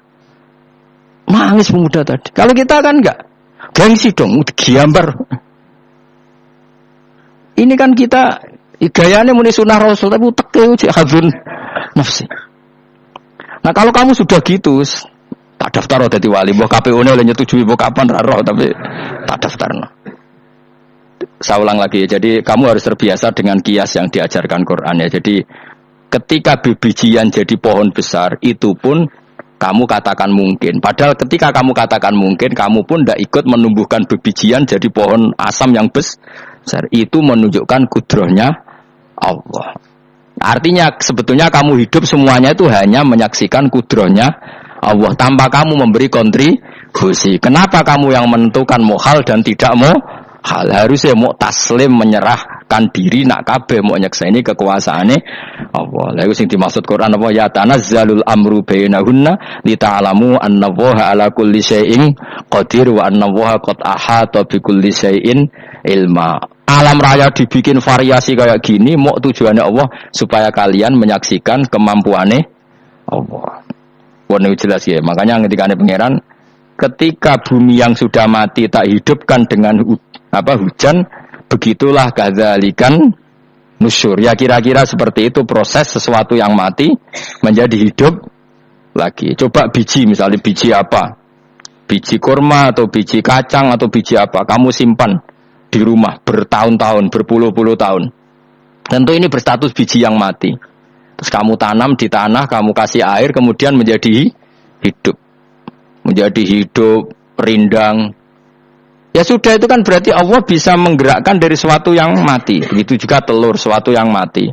S1: Nangis pemuda tadi. Kalau kita kan enggak. Gengsi dong, gambar. Ini kan kita gayanya muni sunnah Rasul tapi teke uji hadun nafsi. Nah kalau kamu sudah gitu, tak daftar jadi wali. Mbok KPU-ne oleh nyetujui mbok kapan ra roh tapi tak daftarno. Saya ulang lagi ya. Jadi kamu harus terbiasa dengan kias yang diajarkan Quran ya. Jadi ketika bibijian jadi pohon besar itu pun kamu katakan mungkin. Padahal ketika kamu katakan mungkin, kamu pun tidak ikut menumbuhkan bibijian jadi pohon asam yang besar. Itu menunjukkan kudrohnya Allah. Artinya sebetulnya kamu hidup semuanya itu hanya menyaksikan kudrohnya Allah tanpa kamu memberi kontribusi. Kenapa kamu yang menentukan mau hal dan tidak mau hal? Harusnya mau taslim menyerahkan diri nak kabeh mau nyekseni kekuasaane Allah. Lha iku sing dimaksud Quran apa ya tanazzalul amru bainahunna lita'lamu annallaha ala kulli syai'in qadir wa annallaha qad ahata bi kulli syai'in ilma. Alam raya dibikin variasi kayak gini mau tujuannya Allah supaya kalian menyaksikan kemampuannya Allah. Ini jelas ya. Makanya ketika ada pangeran, ketika bumi yang sudah mati tak hidupkan dengan hujan, begitulah kadzalikan nusyur. Ya kira-kira seperti itu proses sesuatu yang mati menjadi hidup lagi. Coba biji, misalnya biji apa? Biji kurma atau biji kacang atau biji apa? Kamu simpan di rumah bertahun-tahun, berpuluh-puluh tahun. Tentu ini berstatus biji yang mati. Terus kamu tanam di tanah, kamu kasih air, kemudian menjadi hidup. Menjadi hidup, rindang. Ya sudah, itu kan berarti Allah bisa menggerakkan dari sesuatu yang mati. Begitu juga telur, sesuatu yang mati.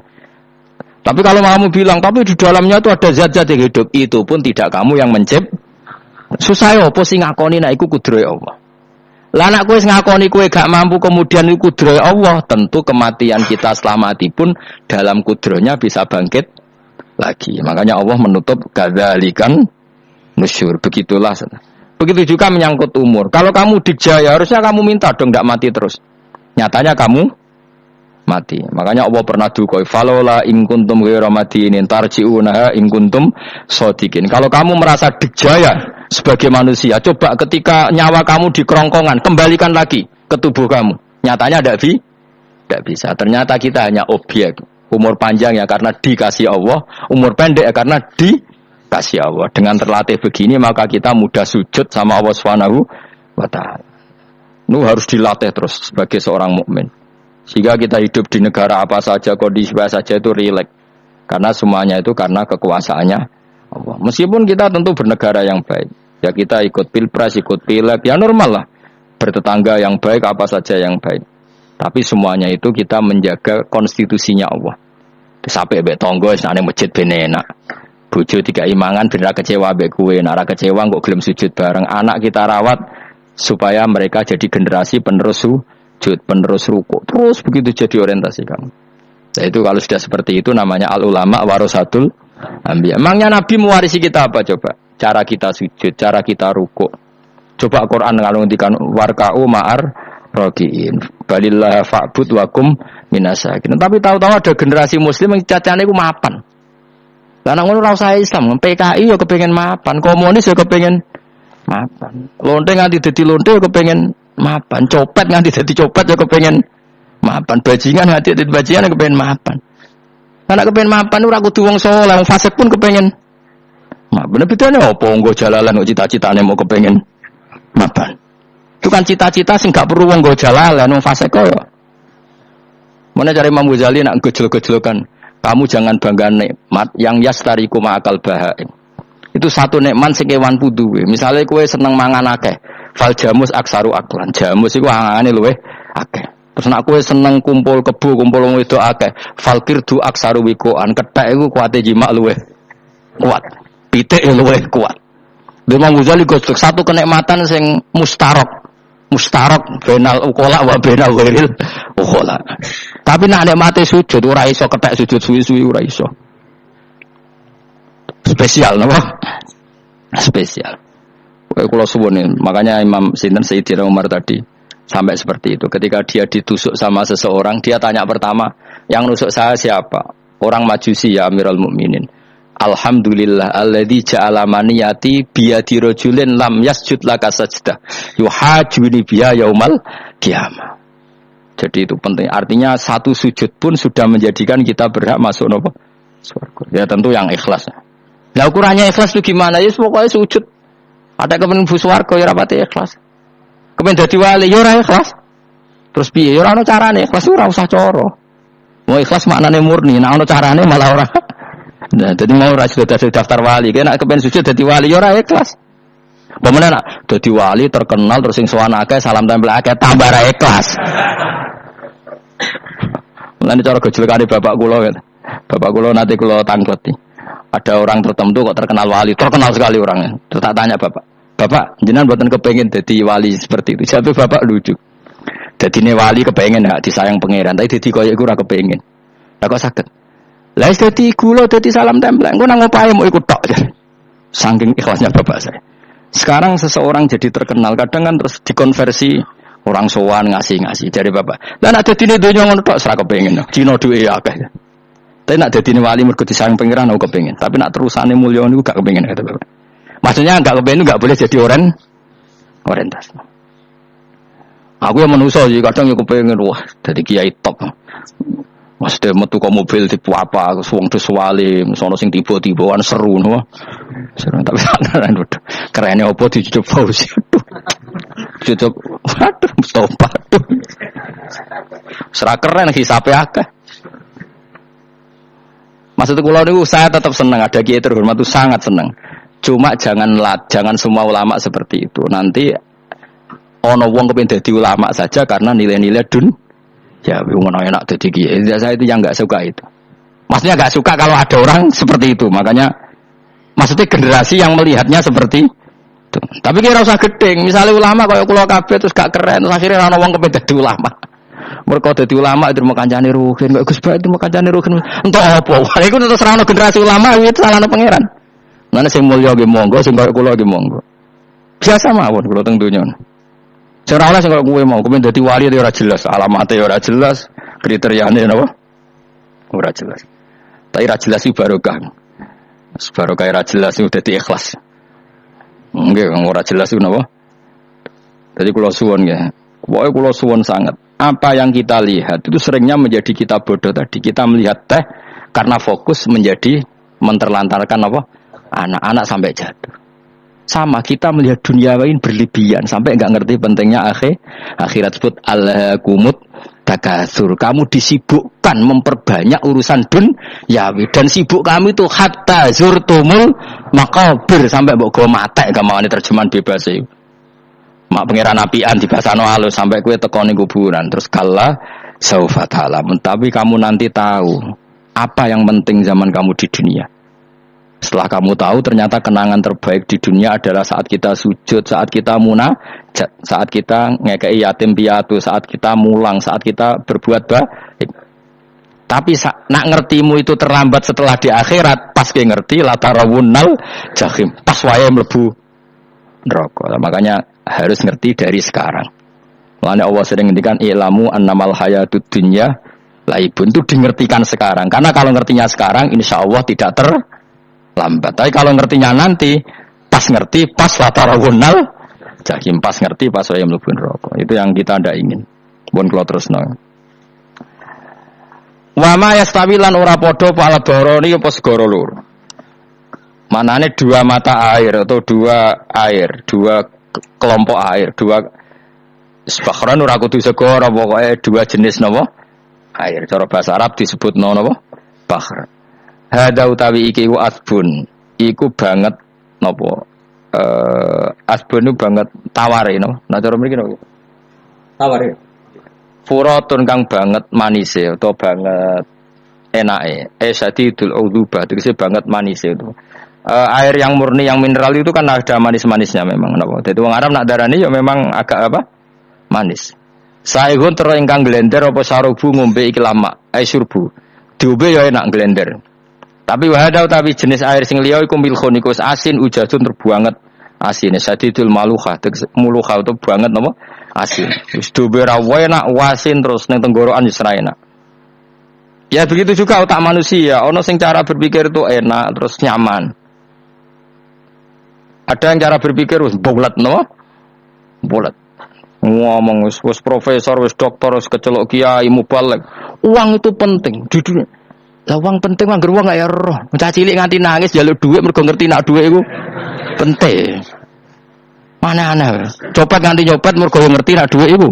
S1: Tapi kalau kamu bilang, tapi di dalamnya itu ada zat-zat yang hidup, itu pun tidak kamu yang menciptakan. Susah ya, apa sih ngakoni nak iku kudrohe Allah. Lah anak kowe ngakoni kowe gak mampu kemudian iku kudrohe Allah, tentu kematian kita setelah mati pun dalam kudrohnya bisa bangkit lagi. Makanya Allah menutup kadzalikan nusyur. Begitulah. Begitu juga menyangkut umur. Kalau kamu dijaya harusnya kamu minta dong gak mati terus. Nyatanya kamu mati. Makanya Allah pernah duka, falola in kuntum ghairu madinin tarji'unaha in kuntum shodiqin. Kalau kamu merasa dijaya sebagai manusia, coba ketika nyawa kamu di kerongkongan, kembalikan lagi ke tubuh kamu. Nyatanya tidak bisa. Ternyata kita hanya objek. Umur panjang ya karena dikasih Allah, umur pendek ya karena dikasih Allah. Dengan terlatih begini maka kita mudah sujud sama Allah Subhanahu wa taala. Itu harus dilatih terus sebagai seorang mukmin. Sehingga kita hidup di negara apa saja, kondisi apa saja itu rileks. Karena semuanya itu karena kekuasaannya Allah. Meskipun kita tentu bernegara yang baik. Ya kita ikut pilpres, ikut pileg, ya normal lah. Bertetangga yang baik, apa saja yang baik. Tapi semuanya itu kita menjaga konstitusinya Allah. Sampai mbek tangga senane masjid ben enak. Bojo dikai mangan ben ra kecewa mbek kowe, nek ra kecewa kok gelem sujud bareng. Anak kita rawat supaya mereka jadi generasi penerus sujud, penerus ruku. Terus begitu jadi orientasi kamu. Nah, itu kalau sudah seperti itu namanya al ulama warasatul anbiya. Emangnya Nabi mewarisi kita apa coba? Cara kita sujud, cara kita ruku. Coba Quran kalau ngendikan warka'u ma'ar rakiin. Balillah fa'bud wakum minasakin. Tapi tahu-tahu ada generasi muslim yang cacane iku mapan. Lah nek ngono ora usah Islam, PKI ya kepengin mapan, komunis ya kepengin mapan. Lonte nganti dadi lonte ya kepengin mapan, copet nganti dadi copet ya kepengin mapan, bajingan nganti dadi bajingan ya kepengin mapan. Anak kepengin mapan ora kudu wong saleh, wong fasik pun kepengin mapan. Bedane apa nggo jalalan kok cita-citane mau kepengin mapan. Itu kan cita-cita sing gak perlu wong nggo jalalan, wong fasik kok ya. Mana cari Imam Ghazali nak gejlok-gejlokan. Kamu jangan bangga nikmat yang yastariku ma'akal bahaim. Itu satu nikmat sing kewan pudu. Misalnya kowe seneng mangan akeh, fal jamus aksaru aklan. Jamus iku angane luweh akeh. Terus nek kowe seneng kumpul kebo, kumpul wong wedok akeh, fal kirdu aksaru wikoan. Kethek iku kuwate jimak luweh kuat. Pitik luweh kuat. Imam Ghazali gosok satu kenikmatan sing mustarok benal ukola wa benal ghairil ukola. Tapi nak nikmate sujud ora iso ketek sujud suwi-suwi ora iso. Spesial napa? Spesial. Kalau suwun makanya Imam Sinten Sayyidina Umar tadi sampai seperti itu. Ketika dia ditusuk sama seseorang, dia tanya pertama, yang nusuk saya siapa? Orang Majusi ya Amirul Mukminin. Alhamdulillah alladzi ja'ala maniyati biyadi rajulin lam yasjud laka sajdah yuhajuni biya yaumal qiyamah. Jadi itu penting. Artinya satu sujud pun sudah menjadikan kita berhak masuk nopo surga. Ya tentu yang ikhlas. Nah ukurannya ikhlas itu gimana? Ya pokoknya sujud. Ada kepen mlebu swarga ya rapati ikhlas. Kepen dadi wali ya ora ikhlas. Terus piye? Ya ora ono carane, ikhlas ora usah cara. Mau ikhlas maknane murni, nek ono carane malah ora. Nah, dadi mau ora sudah daftar wali, kena kepen sujud dadi wali ya ora ikhlas. Pemene nak dadi wali terkenal terus sing sowan akeh salam tempel akeh tambah ra ikhlas. Mulane cara gejolekane bapak kula kan. Bapak kula nanti kula tangkleti. Ada orang tertentu kok terkenal wali, terkenal sekali orangnya. Terus tak tanya bapak, jenengan mboten kepengin dadi wali seperti itu. Jatuh bapak lucu. Dadine wali kepengin gak disayang pangeran, tapi dadi koyo iku ora kepengin. Lah kok saged? Lah wis dadi kula dadi salam tempel, engko nang opahe mau ikut tok. Saking ikhlasnya bapak saya. Sekarang seseorang jadi terkenal, kadang kan terus dikonversi orang sowan ngasih dari bapak. Lah nek dadine donya ngono tok ora kepengin. Cina duwe akeh. Tapi nak dadine wali mergo disayang pangeran aku kepengin. Tapi nak terusane mulya niku gak kepengin kata bapak. Maksudnya gak kepengin gak boleh jadi orientasi. Aku yang manusia sih kadang yo kepengin wah dadi kiai top. Maksudnya metu kok mobil tipe apa, wong dus wali, sono sing tiba-tibaan seru no. Seru tapi kan kerene opo dicucuk Fauzi. Cucuk waduh Mustafa. Serah keren hisabe akeh. Maksud kula niku saya tetap senang ada kiai terhormat itu sangat senang. Cuma jangan semua ulama seperti itu. Nanti ono wong kepengin dadi ulama saja karena nilai-nilai ya ngono enak dadi kiai. Saya itu yang enggak suka itu. Maksudnya enggak suka kalau ada orang seperti itu. Makanya maksudnya generasi yang melihatnya seperti itu. Tapi kira usah gedeng. Misalnya ulama kaya kula kabeh terus gak keren, terus akhirnya ono wong kepengin dadi ulama. Mereka dadi ulama itu mau kancane ruhin, kok Gus Bae itu mau kancane ruhin. Entuk apa? Wah, iku terus ra ono generasi ulama itu salahne pangeran. Mane sing mulya nggih monggo, sing kaya kula nggih monggo. Biasa mawon kula teng donya. Sing ora oleh sing kaya kowe mau, kowe dadi wali ora jelas, alamate ora jelas, kriteriane napa? Ora jelas. Tapi ora jelas iki barokah. Barokah ora jelas iku dadi ikhlas. Nggih, ora jelas iku napa? Dadi kula suwun nggih. Pokoke kula suwun sangat. Apa yang kita lihat itu seringnya menjadi kita bodoh tadi. Kita melihat teh karena fokus menjadi menterlantarkan apa? Anak-anak sampai jatuh. Sama kita melihat dunia lain berlebihan sampai enggak ngerti pentingnya akhirat sebut alhaqumut takatsur. Kamu disibukkan memperbanyak urusan dunyawi dan sibuk kamu itu hatta zurtumul maqabir sampai mbok go matek gampangane terjemahan bebas e. Mak pangeran apian dibasano halus sampai kue tekoni kuburan terus kala saufa ta'lamun. Tapi kamu nanti tahu apa yang penting zaman kamu di dunia. Setelah kamu tahu ternyata kenangan terbaik di dunia adalah saat kita sujud, saat kita munajat, saat kita ngekei yatim piatu, saat kita mulang, saat kita berbuat baik. Tapi nak ngertimu itu terlambat setelah di akhirat, pas ke ngerti latarawunnal jahim, pas wae mlebu neraka. Makanya harus ngerti dari sekarang. Makanya Allah sering ngendikan ilamu annamal hayatud dunya laibun, itu dingertikan sekarang. Karena kalau ngertinya sekarang insya Allah tidak terlambat. Tapi kalau ngertinya nanti pas ngerti pas latarawunnal jahim, pas ngerti pas wae mlebu neraka. Itu yang kita ndak ingin. Pun kula terusno. Wa ma yastawilan ora padha pala doroni apa segara loro. Manane dua mata air atau dua kelompok air, dua sebakran ora kudu segara, pokoke dua jenis napa? Air. Cara bahasa Arab disebut napa? Bahr. Hada utawi iki ku asbun. Iku banget napa? Asbun banget taware no. Nah cara mriki napa? Taware. Furatun kang banget manise atau banget enake. Sadidul udhubah tegese banget manise itu. air yang murni yang mineral itu kan ada manis-manisnya memang napa. Dadi wong Arab nak darani ya memang agak apa? Manis. Saihun tero ingkang glender apa sarubu ngombe iki lama, surbu. Diombe ya enak glender. Tapi wahada utawi jenis air sing liya iku milkhun iku asin ujatun terbuanget asin. Sadidul maluha, muluha itu banget napa? Asin. Wis diombe ra enak wasin terus ning tenggorokan wis ra enak. Ya begitu juga otak manusia, ono sing cara berpikir itu enak terus nyaman. Ada yang cara berpikir wis bulat no? Bulat. Ngomong wis profesor, wis doktor, wis kecelok kiai mubalek. Uang itu penting di dunia. Lah uang penting anggar wong gak ya roh. Cah cilik nganti nangis njaluk dhuwit mergo ngerti nak dhuwit iku penting. Mana-ana. Copet nganti nyopet mergo ngerti nak dhuwit iku.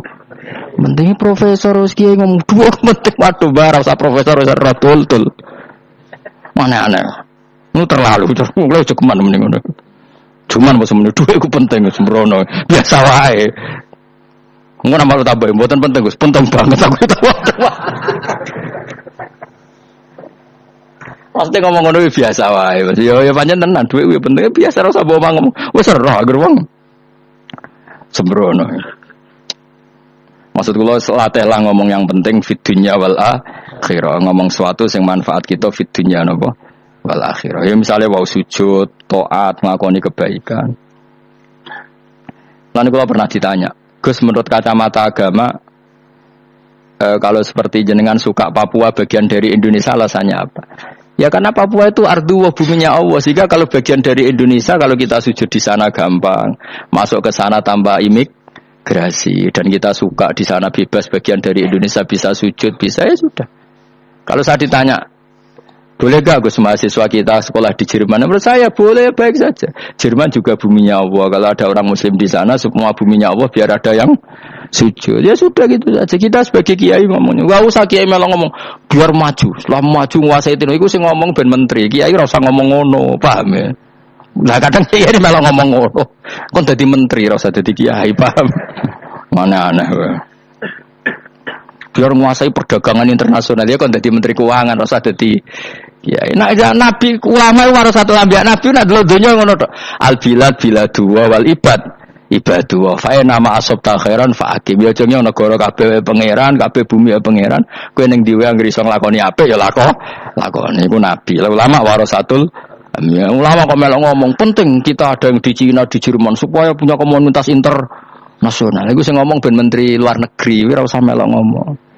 S1: Penting profesor wis kiai ngomong dhuwit penting waduh bar usah profesor wis ora tul. Mana-ana. Nu terlalu mulai cukuman mending ngono. Cuman bos menurut duit aku penting sembrono biasa wae. Ngono malu tambah mboten penting Gus, penting banget aku tahu. Pasti ngomong ngono biasa wae. Ya pancen tenan duit kuwi penting biasa ora usah bawa ngomong. Wis ora agar wong sembrono. Maksud kula latih lah ngomong yang penting fid dunya wal akhirah, ngomong sesuatu sing manfaat kita fid dunya napa? Wal akhirah. Ya misalnya wau sujud, taat, ngakoni kebaikan. Lalu kalau pernah ditanya, Gus menurut kacamata agama, kalau seperti jenengan suka Papua bagian dari Indonesia alasannya apa? Ya karena Papua itu ardu wa buminya Allah, sehingga kalau bagian dari Indonesia kalau kita sujud di sana gampang, masuk ke sana tanpa imigrasi, dan kita suka di sana bebas bagian dari Indonesia bisa sujud bisa ya sudah. Kalau saya ditanya boleh gak Gus mahasiswa kita sekolah di Jerman? Menurut saya boleh, baik saja. Jerman juga buminya Allah. Kalau ada orang Muslim di sana, semua buminya Allah biar ada yang sujud. Ya sudah gitu saja. Kita sebagai kiai ngomongnya, gak usah kiai malah ngomong biar maju. Setelah maju nguasai itu, sing ngomong ben menteri. Kiai rasa ngomong ngono, paham ya? Nah kadang kiai malah ngomong ngono. Kon jadi menteri, rasa jadi kiai, paham? Mana aneh. Biar menguasai perdagangan internasional ya kon dadi menteri keuangan rasa dadi ya nabi ulama wae satu ambek nabi nak delok donya ngono tok al bilad biladu wal ibadu wa fa nama asabta khairan fa akim ya jenenge negara kabeh pangeran kabeh bumi pangeran kowe ning diwe anggere iso nglakoni apik ya lakoni iku nabi ulama warasatul ya, ulama kok melok ngomong penting kita ada yang di Cina di Jerman supaya punya komunitas internasional iku sing ngomong ben menteri luar negeri ora usah melok ngomong.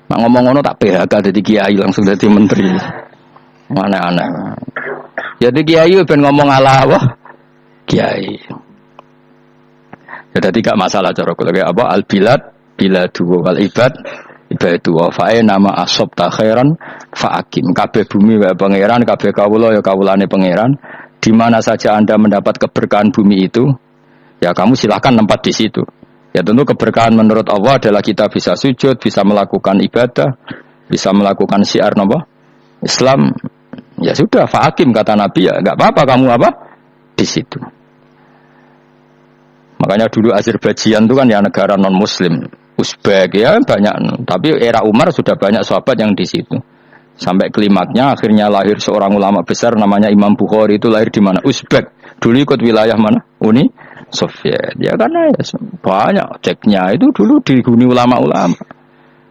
S1: Nak ngomong ngono tak PHK jadi kiai langsung jadi menteri. Mana aneh. Jadi kiai ben ngomong ala apa? Kiai. Ya jadi gak masalah cara kula apa al bilad biladu wal ibadu wa fae nama asob ta khairan fa akim kabeh bumi wae pangeran kabeh kawula ya kawulane pangeran. Di mana saja Anda mendapat keberkahan bumi itu, ya kamu silahkan tempat di situ. Ya tentu keberkahan menurut Allah adalah kita bisa sujud, bisa melakukan ibadah, bisa melakukan syiar apa? Islam. Ya sudah, fa'akim kata Nabi ya, enggak apa-apa kamu apa? Di situ. Makanya dulu Azerbaijan itu kan ya negara non muslim, Uzbek ya banyak, tapi era Umar sudah banyak sahabat yang di situ. Sampai klimaknya akhirnya lahir seorang ulama besar namanya Imam Bukhari itu lahir di mana? Uzbek. Dulu ikut wilayah mana? Uni Soviet. Ya karena ya, banyak ceknya itu dulu dihuni ulama-ulama.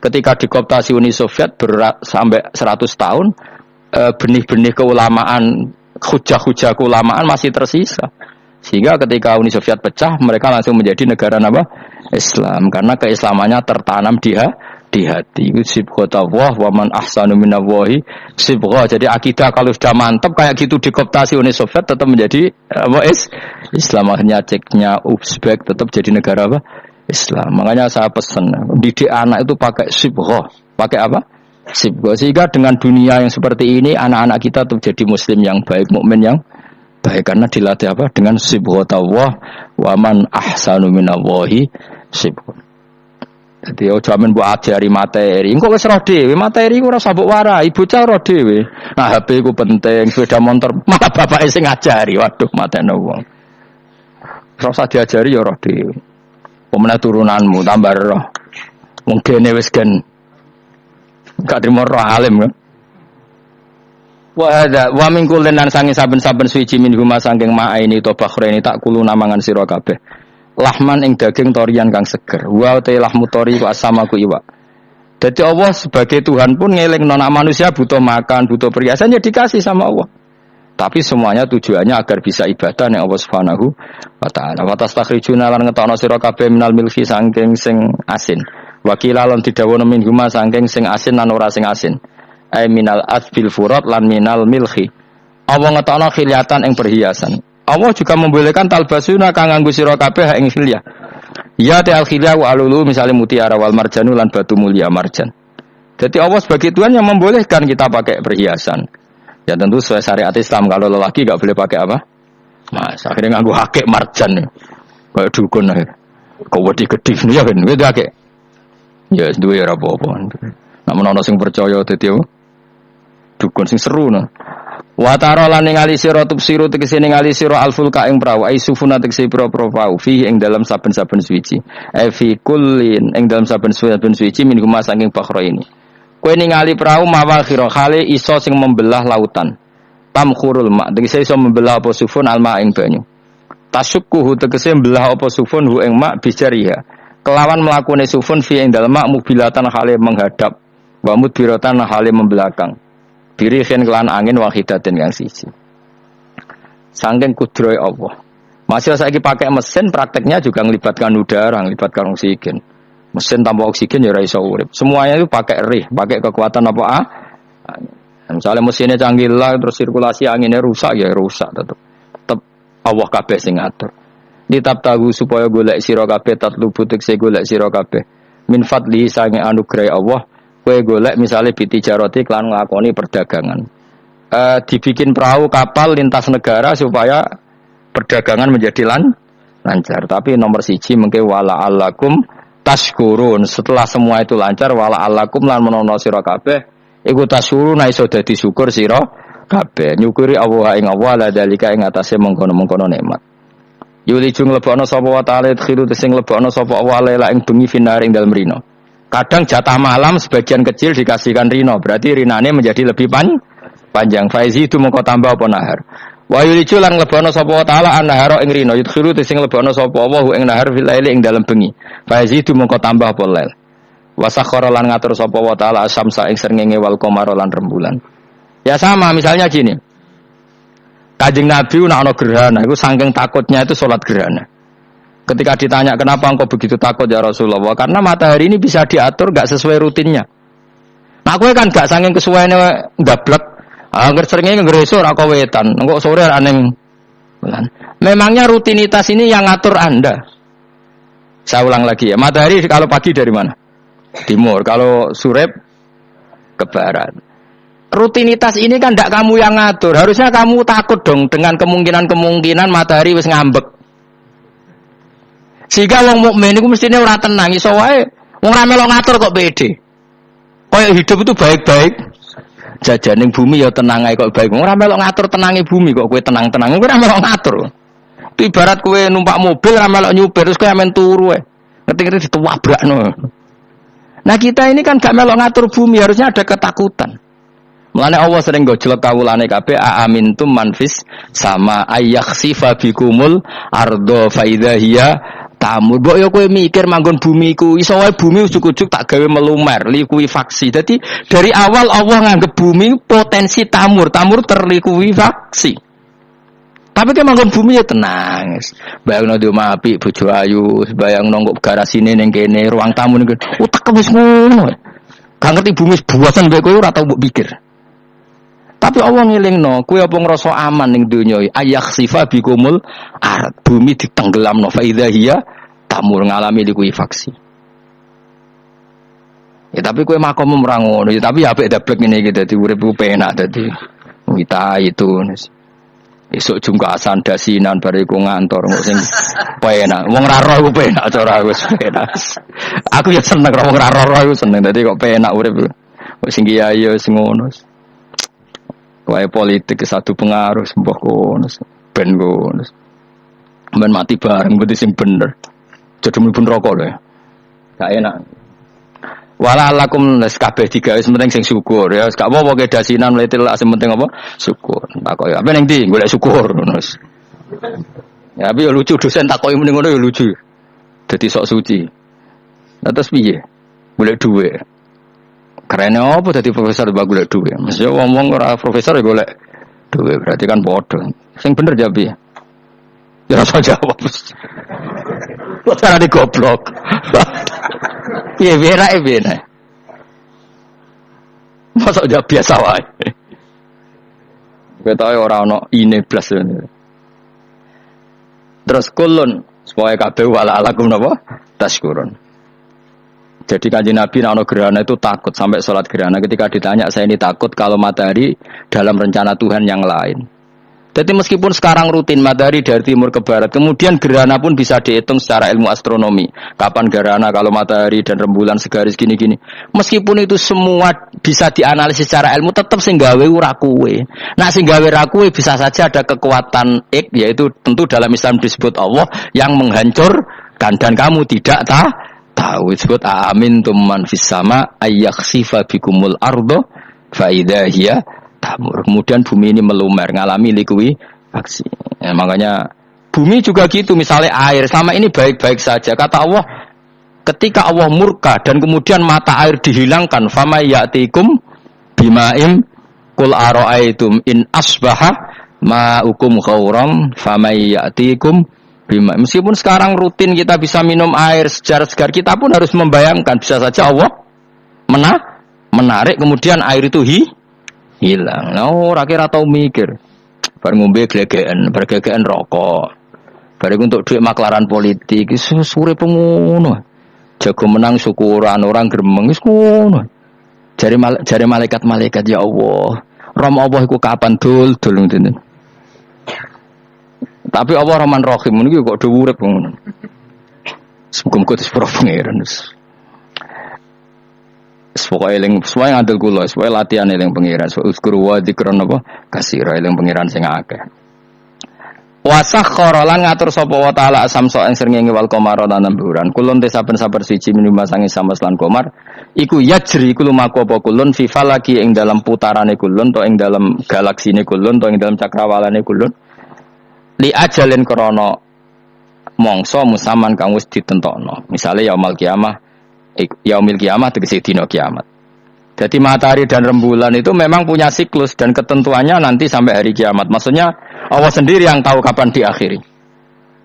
S1: Ketika dikooptasi Uni Soviet sampai 100 tahun benih-benih keulamaan, hujah-hujah keulamaan masih tersisa. Sehingga ketika Uni Soviet pecah, mereka langsung menjadi negara apa? Islam. Karena keislamannya tertanam di hati. Sibghatullah wa man ahsanu minallahi sibghah. Jadi akidah kalau sudah mantap kayak gitu dikooptasi Uni Soviet tetap menjadi apa? Islam. Akhirnya ceknya Uzbek tetap jadi negara apa? Islam. Makanya saya pesan didik anak itu pakai sibghah. Pakai apa? Sibghah. Sehingga dengan dunia yang seperti ini anak-anak kita tetap jadi muslim yang baik, mukmin yang baik karena dilatih apa? Dengan sibghatullah wa man ahsanu minallahi sibghah. Jadi ojo amen mbok ajari materi. Engko wis roh dhewe, materi ku ora usah mbok warai, bocah roh dhewe. Nah, HP ku penting, sepeda motor malah bapake sing ngajari. Waduh, matene wong. Ora usah diajari ya roh dhewe. Pemene turunanmu tambah roh. Wong gene wis gen gak trimo roh alim kan. Wa min kullin lan sange saben-saben suci min huma sangking ma'aini to bakhreni tak kulo namangan sira kabeh. Lahman ing daging torian kang seger. Wa ta lahmu tori ku asama ku iwak. Jadi Allah sebagai Tuhan pun ngelingno nek manusia butuh makan, butuh perhiasan ya dikasih sama Allah. Tapi semuanya tujuannya agar bisa ibadah ning Allah Subhanahu wa taala. Wa tastakhrijuna lan ngetokno sira kabeh minal milki sangking sing asin. Wa qila lan didhawuhna min huma sangking sing asin lan ora sing asin. Ai minal asbil furat lan minal milki. Allah ngetokno khiliatan ing perhiasan. Allah juga membolehkan talbasuna kang nganggo sira kabeh ing khiliyah. Ya ta'al khiliyah wa alulu misalnya mutiara wal marjanu lan batu mulia marjan. Jadi Allah sebagai Tuhan yang membolehkan kita pakai perhiasan. Ya tentu sesuai syariat Islam, kalau lelaki enggak boleh pakai apa? Mas, akhirnya nganggo hakik marjan. Kayak dukun ae. Kok wedi gedhe ya ben wis akeh. Ya duwe ora apa-apa. Namun ana sing percaya dadi dukun sing seru no. Wa tara lan ningali sira tubsiru tegese ningali sira alfulka ing prau ai sufuna tegese pro-pro prau fi ing dalam saben-saben suci. Fi kullin ing dalam saben-saben suci min huma saking bakhra ini. Kowe ningali prau mawal khira khale iso sing membelah lautan. Tamkhurul ma tegese iso membelah apa sufun alma ing banyu. Tasukkuhu tegese membelah apa sufun hu ing ma bijariha. Kelawan mlakune sufun fi ing dalem mak mubilatan khale menghadap wa mudbiratan khale membelakang. Birihin kelan angin wahidatin yang siji. Saking kudroy Allah. Masih saiki pakai mesin, prakteknya juga melibatkan udara, melibatkan oksigen. Mesin tanpa oksigen ya ora iso urip. Semuanya itu pakai rih, pakai kekuatan apa misalnya mesinnya canggih lah, terus sirkulasi anginnya rusak ya rusak tetep. Tetep Allah kabeh sing ngatur. Ditab tahu supaya golek sira kabeh tatlubu tekse golek sira kabeh. Min fadli sange anugerah Allah. Kue golek misalnya bitijaroti klan nglakoni perdagangan. Dibikin perahu kapal lintas negara supaya perdagangan menjadi lancar. Tapi nomor siji mengke wala alakum tashkurun. Setelah semua itu lancar wala alakum lan menono sira kabeh iku tashkurun iso dadi syukur sira kabeh. Nyukuri Allah ing Allah la dalika ing atase mengkono-mengkono nikmat. Yuli jung lebokno sapa wa ta'ala khiru sing lebokno sapa wa lela ing bengi finar ing dalem rino. Kadang jatah malam sebagian kecil dikasihkan rino, berarti rinane menjadi lebih panjang. Faizi itu mengko tambah apa nahar. Wa yulicu lan lebono sapa taala an-nahara ing rino, yudkhiru sing lebono sapa wa ing nahar fil laili ing dalem bengi. Faizi itu mengko tambah apa lail. Wa sakhara lan ngatur sapa wa taala asyamsa ing srengenge wal qamara lan rembulan. Ya sama misalnya gini. Kanjeng Nabi nek ana gerhana iku saking takutnya itu salat gerhana. Ketika ditanya kenapa engkau begitu takut ya Rasulullah, karena matahari ini bisa diatur gak sesuai rutinnya. Nah aku kan gak saking kesuaiannya ndablek. Angger seringe ngresuk ora wetan, engko sore aneng. Memangnya rutinitas ini yang ngatur Anda. Saya ulang lagi ya, matahari kalau pagi dari mana? Timur, kalau sore ke barat. Rutinitas ini kan ndak kamu yang ngatur. Harusnya kamu takut dong dengan kemungkinan matahari wis ngambek. Sehingga wong mukmin iku mestine ora tenang, iso wae wong ra melok ngatur kok pede. Kayak hidup itu baik-baik. Jajaning bumi ya tenang ae kok baik. Wong ora melok ngatur tenange bumi kok kowe tenang-tenang. Kowe ora melok ngatur. Itu ibarat kowe numpak mobil ra melok nyupir terus kowe amen turu wae. Ngerti-ngerti ditawabrakno. Nah, kita ini kan gak melok ngatur bumi, harusnya ada ketakutan. Mulane Allah sering gojlok kawulane kabeh aamintum manfis sama ayakhsifa bikumul ardo fa idza hiya tamur. Mbok yo kowe mikir manggon bumi ku iso wae bumi ujug-ujug tak gawe melumer, likuifaksi. Dadi dari awal Allah nganggep bumi potensi tamur terlikuifaksi. Tapi kan manggon bumi ya tenang. Bayangno di omah apik bojo ayu, bayangno kok garasine ning kene, ruang tamu niku utek wis ngono. Gak ngerti bumi buasan mbek kowe ora tau mbok pikir. Tapi Allah ngelingno, kowe apa ngrasa aman ning donya iki? Ayakhsifa bikumul ard, bumi ditenggelamno fa idza hiya tamur ngalami likuifaksi. Ya tapi kowe makom ora ngono, ya tapi apik dablek ngene iki dadi uripku penak dadi. Kita itu esuk jungkasan dasinan bariku ngantor sing penak. Wong ra roh ku penak cara aku penak. Aku ya seneng wong ra roh iku seneng dadi kok penak urip. Kok sing kiai ya sing ngono. Wae politik satu pengaruh sembah kono ben kono men mati bareng berarti sing bener jadi mlebu neraka lho gak enak Wala alakum les kabeh digawe penting sing syukur ya. Gak apa-apa kedasinan mlete lak penting apa? Syukur. Takoki apa ning ndi? Golek syukur ngono. Ya tapi ya lucu dosen takoki mending ngono ya lucu. Dadi sok suci. Nah terus piye? Golek dhuwit. Karena apa dadi profesor mbak golek dhuwit? Mesti ngomong ora profesor ya golek dhuwit berarti kan padha. Sing bener jawab piye? Ya rasa jawab. Kok cara di goblok. Piye berake piye nek. Masa aja biasa wae. Ketoke ora ono ine plus. Terus kulun supaya kabeh wala alakum napa? Taskurun. Jadi Kanjeng Nabi nek ana gerhana itu takut sampai sholat gerhana ketika ditanya saya ini takut kalau matahari dalam rencana Tuhan yang lain. Jadi meskipun sekarang rutin matahari dari timur ke barat, kemudian gerhana pun bisa dihitung secara ilmu astronomi. Kapan gerhana kalau matahari dan rembulan segaris gini-gini. Meskipun itu semua bisa dianalisis secara ilmu, tetap sing gawe ora kuwe. Nah sing gawe ra kuwe bisa saja ada kekuatan yaitu tentu dalam Islam disebut Allah yang menghancurkan dan kamu tidak tahu. Disebut amin tumman fis sama ayyakhsifa bikumul ardo fa idza hiya tamur. Kemudian bumi ini melumer, ngalami likuifaksi. Ya, makanya bumi juga gitu. Misalnya air, sama ini baik-baik saja. Kata Allah, ketika Allah murka dan kemudian mata air dihilangkan, fama ya'tikum bima'im kul ara'aitum in asbaha ma'ukum khawram fama ya'tikum bima'im. Meskipun sekarang rutin kita bisa minum air segar-segar, kita pun harus membayangkan bisa saja Allah menarik kemudian air itu hilang. Nah, ora kira tau mikir. Bar ngombe glegeken, bergegeken rokok. Bar untuk duit maklaran politik, iso sure pengono. Jago menang syukuran orang gremeng wis ngono. Jare malaikat-malaikat ya Allah. Rom Allah iku kapan dul ngoten. Tapi Allah Rahman Rahim niku kok do urip ngono. Muga-muga disepuro pangeran. Pokoknya eling sesuai ngandel kula, sesuai latihan eling pengiran, sesuai uskuru wa dzikron apa kasira eling pengiran sing akeh. Wa sakhkhara lan ngatur sapa wa taala samso ing srengenge wal qamara lan rembulan. Kulun te saben-saben siji minum masangi samas lan qamar iku yajri kulo mako apa kulun fi falaki ing dalam putarane kulun to ing dalam galaksine kulun to ing dalam cakrawalane kulun. Li ajalin krana mangsa musaman kang wis ditentokno. Misale yaumul kiamah yaumil kiamat tegese dina kiamat. Jadi matahari dan rembulan itu memang punya siklus dan ketentuannya nanti sampai hari kiamat. Maksudnya Allah sendiri yang tahu kapan diakhiri.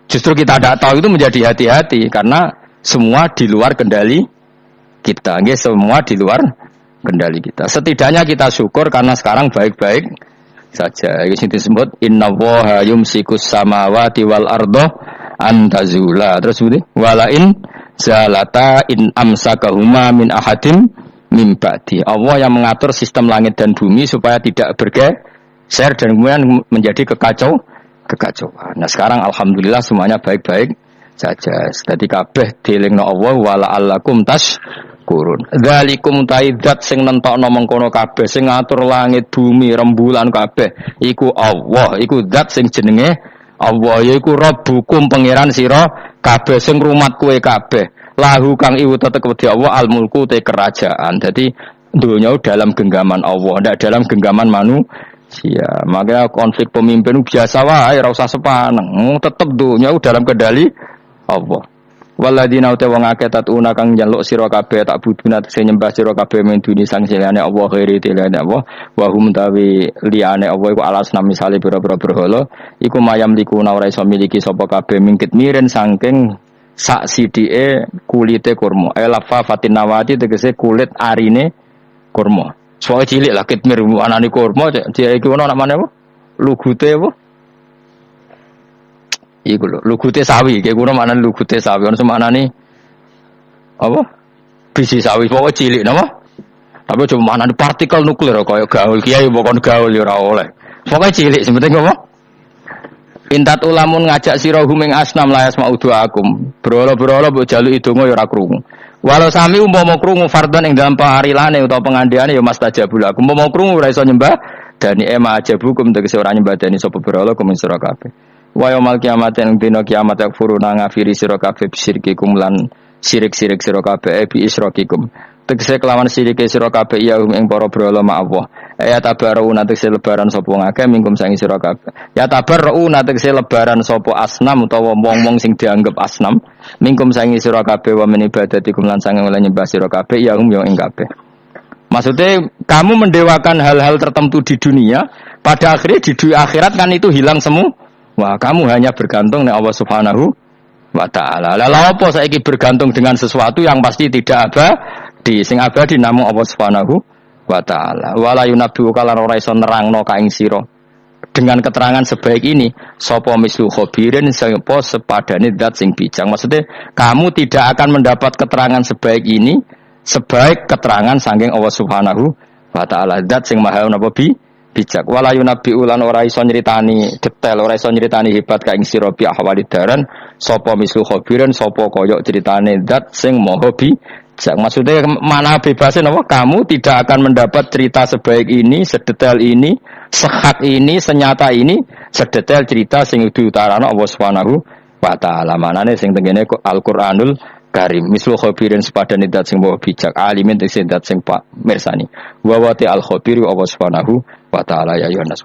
S1: Justru kita tidak tahu itu menjadi hati-hati karena semua di luar kendali kita. Nggih, semua di luar kendali kita. Setidaknya kita syukur karena sekarang baik-baik saja. Ini disebut innallaha yumsikus samawati wal arda antazula. Terus ini walain zalata in amsakahuma min ahadim min ba'di. Allah yang mengatur sistem langit dan bumi supaya tidak bergeser dan kemudian menjadi kekacauan. Nah sekarang alhamdulillah semuanya baik-baik saja. Jadi kabeh dilingno Allah wala allakum tashkurun. Dzalikum taidat sing nentokno mengkono kabeh sing ngatur langit bumi rembulan kabeh iku Allah, iku zat sing jenenge Allah yaiku Rabbukum pangeran sira kabeh sing rumat kowe kabeh. Lahu kang iwu tetep wedi Allah al mulku te kerajaan. Jadi dunia dalam genggaman Allah, ndak dalam genggaman manusia. Makanya konflik pemimpin biasa wae ora usah sepaneng. Tetep dunia dalam kendali Allah. Waladina uta wong akeh tatuna kang njaluk sira kabeh tak buduna sing nyembah sira kabeh men duni sang liyane Allah ghairi tilane Allah wa hum tawi liyane Allah iku alasna misale pira-pira berhala iku mayam liku ora iso miliki sapa kabeh mingkit miren saking sak sidike kulite kurma elafa fatinawati tegese kulit arine kurma soal cilik lah kitmir anane kurma dia iki ono namane apa lugute apa iku lho, lugute sawi, kayak ngono maknane lugute sawi, ono semaknane apa? Biji sawi pokoke cilik napa? Tapi cuma maknane partikel nuklir kaya gaul kiai pokoknya gaul ya ora oleh. Pokoke cilik sing penting apa? Intat ulamun ngajak sira huming asnam layas mauduakum. Berolo-berolo mbok jaluki donga ya ora krungu. Walau sami umpama krungu fardhan ing dalam paharilane utawa pengandiane ya mastajabul aku. Umpama krungu ora iso nyembah dani ema ajabukum tegese ora nyembah dani sapa berolo kumin sira kabeh. Wa yaumil kiamat ing dina kiamat yakfuruna ngafiri sira kabeh bisirkikum lan sirik-sirik sira kabeh bi isrokikum tegese kelawan sirike sira kabeh ya ing para brala ma Allah. Ya tabaruna tegese lebaran sapa ngakeh mingkum sang sira kabeh. Ya tabaruna tegese lebaran sapa asnam utawa wong-wong sing dianggep asnam mingkum sang sira kabeh wa min ibadatikum lan sang oleh nyembah sira kabeh ya ing kabeh. Maksudnya kamu mendewakan hal-hal tertentu di dunia, pada akhirnya di akhirat kan itu hilang semua. Wah, kamu hanya bergantung dengan Allah Subhanahu wa ta'ala. Lalu apa saiki bergantung dengan sesuatu yang pasti tidak abadi, sing abadi namung Allah Subhanahu wa ta'ala. Wala yunabbi'u kalan ora iso nerangno ka ing sira. Dengan keterangan sebaik ini, sapa mislu khabirin sapa sepadane zat sing bijak. Maksudnya kamu tidak akan mendapat keterangan sebaik ini sebaik keterangan saking Allah Subhanahu wa ta'ala, zat sing maha napa bijak. Wala yunabbi'u lan ora iso nyritani detail, ora iso nyritani hebat ka ing sira bi ahwalid daran sapa mislu khabirin sapa kaya critane zat sing maha bijak. Maksudnya mana bebasin apa? Kamu tidak akan mendapat cerita sebaik ini, sedetail ini, sehak ini, senyata ini, sedetail cerita sing diutarano Allah Subhanahu wa ta'ala. Manane sing tengene Al-Qur'anul Karim. Mislu khabirin sepadane zat sing maha bijak, alimin zat sing pak mirsani. Wa wati al-khabir wa Allah Subhanahu wa ta'ala ya ayyuhan nas.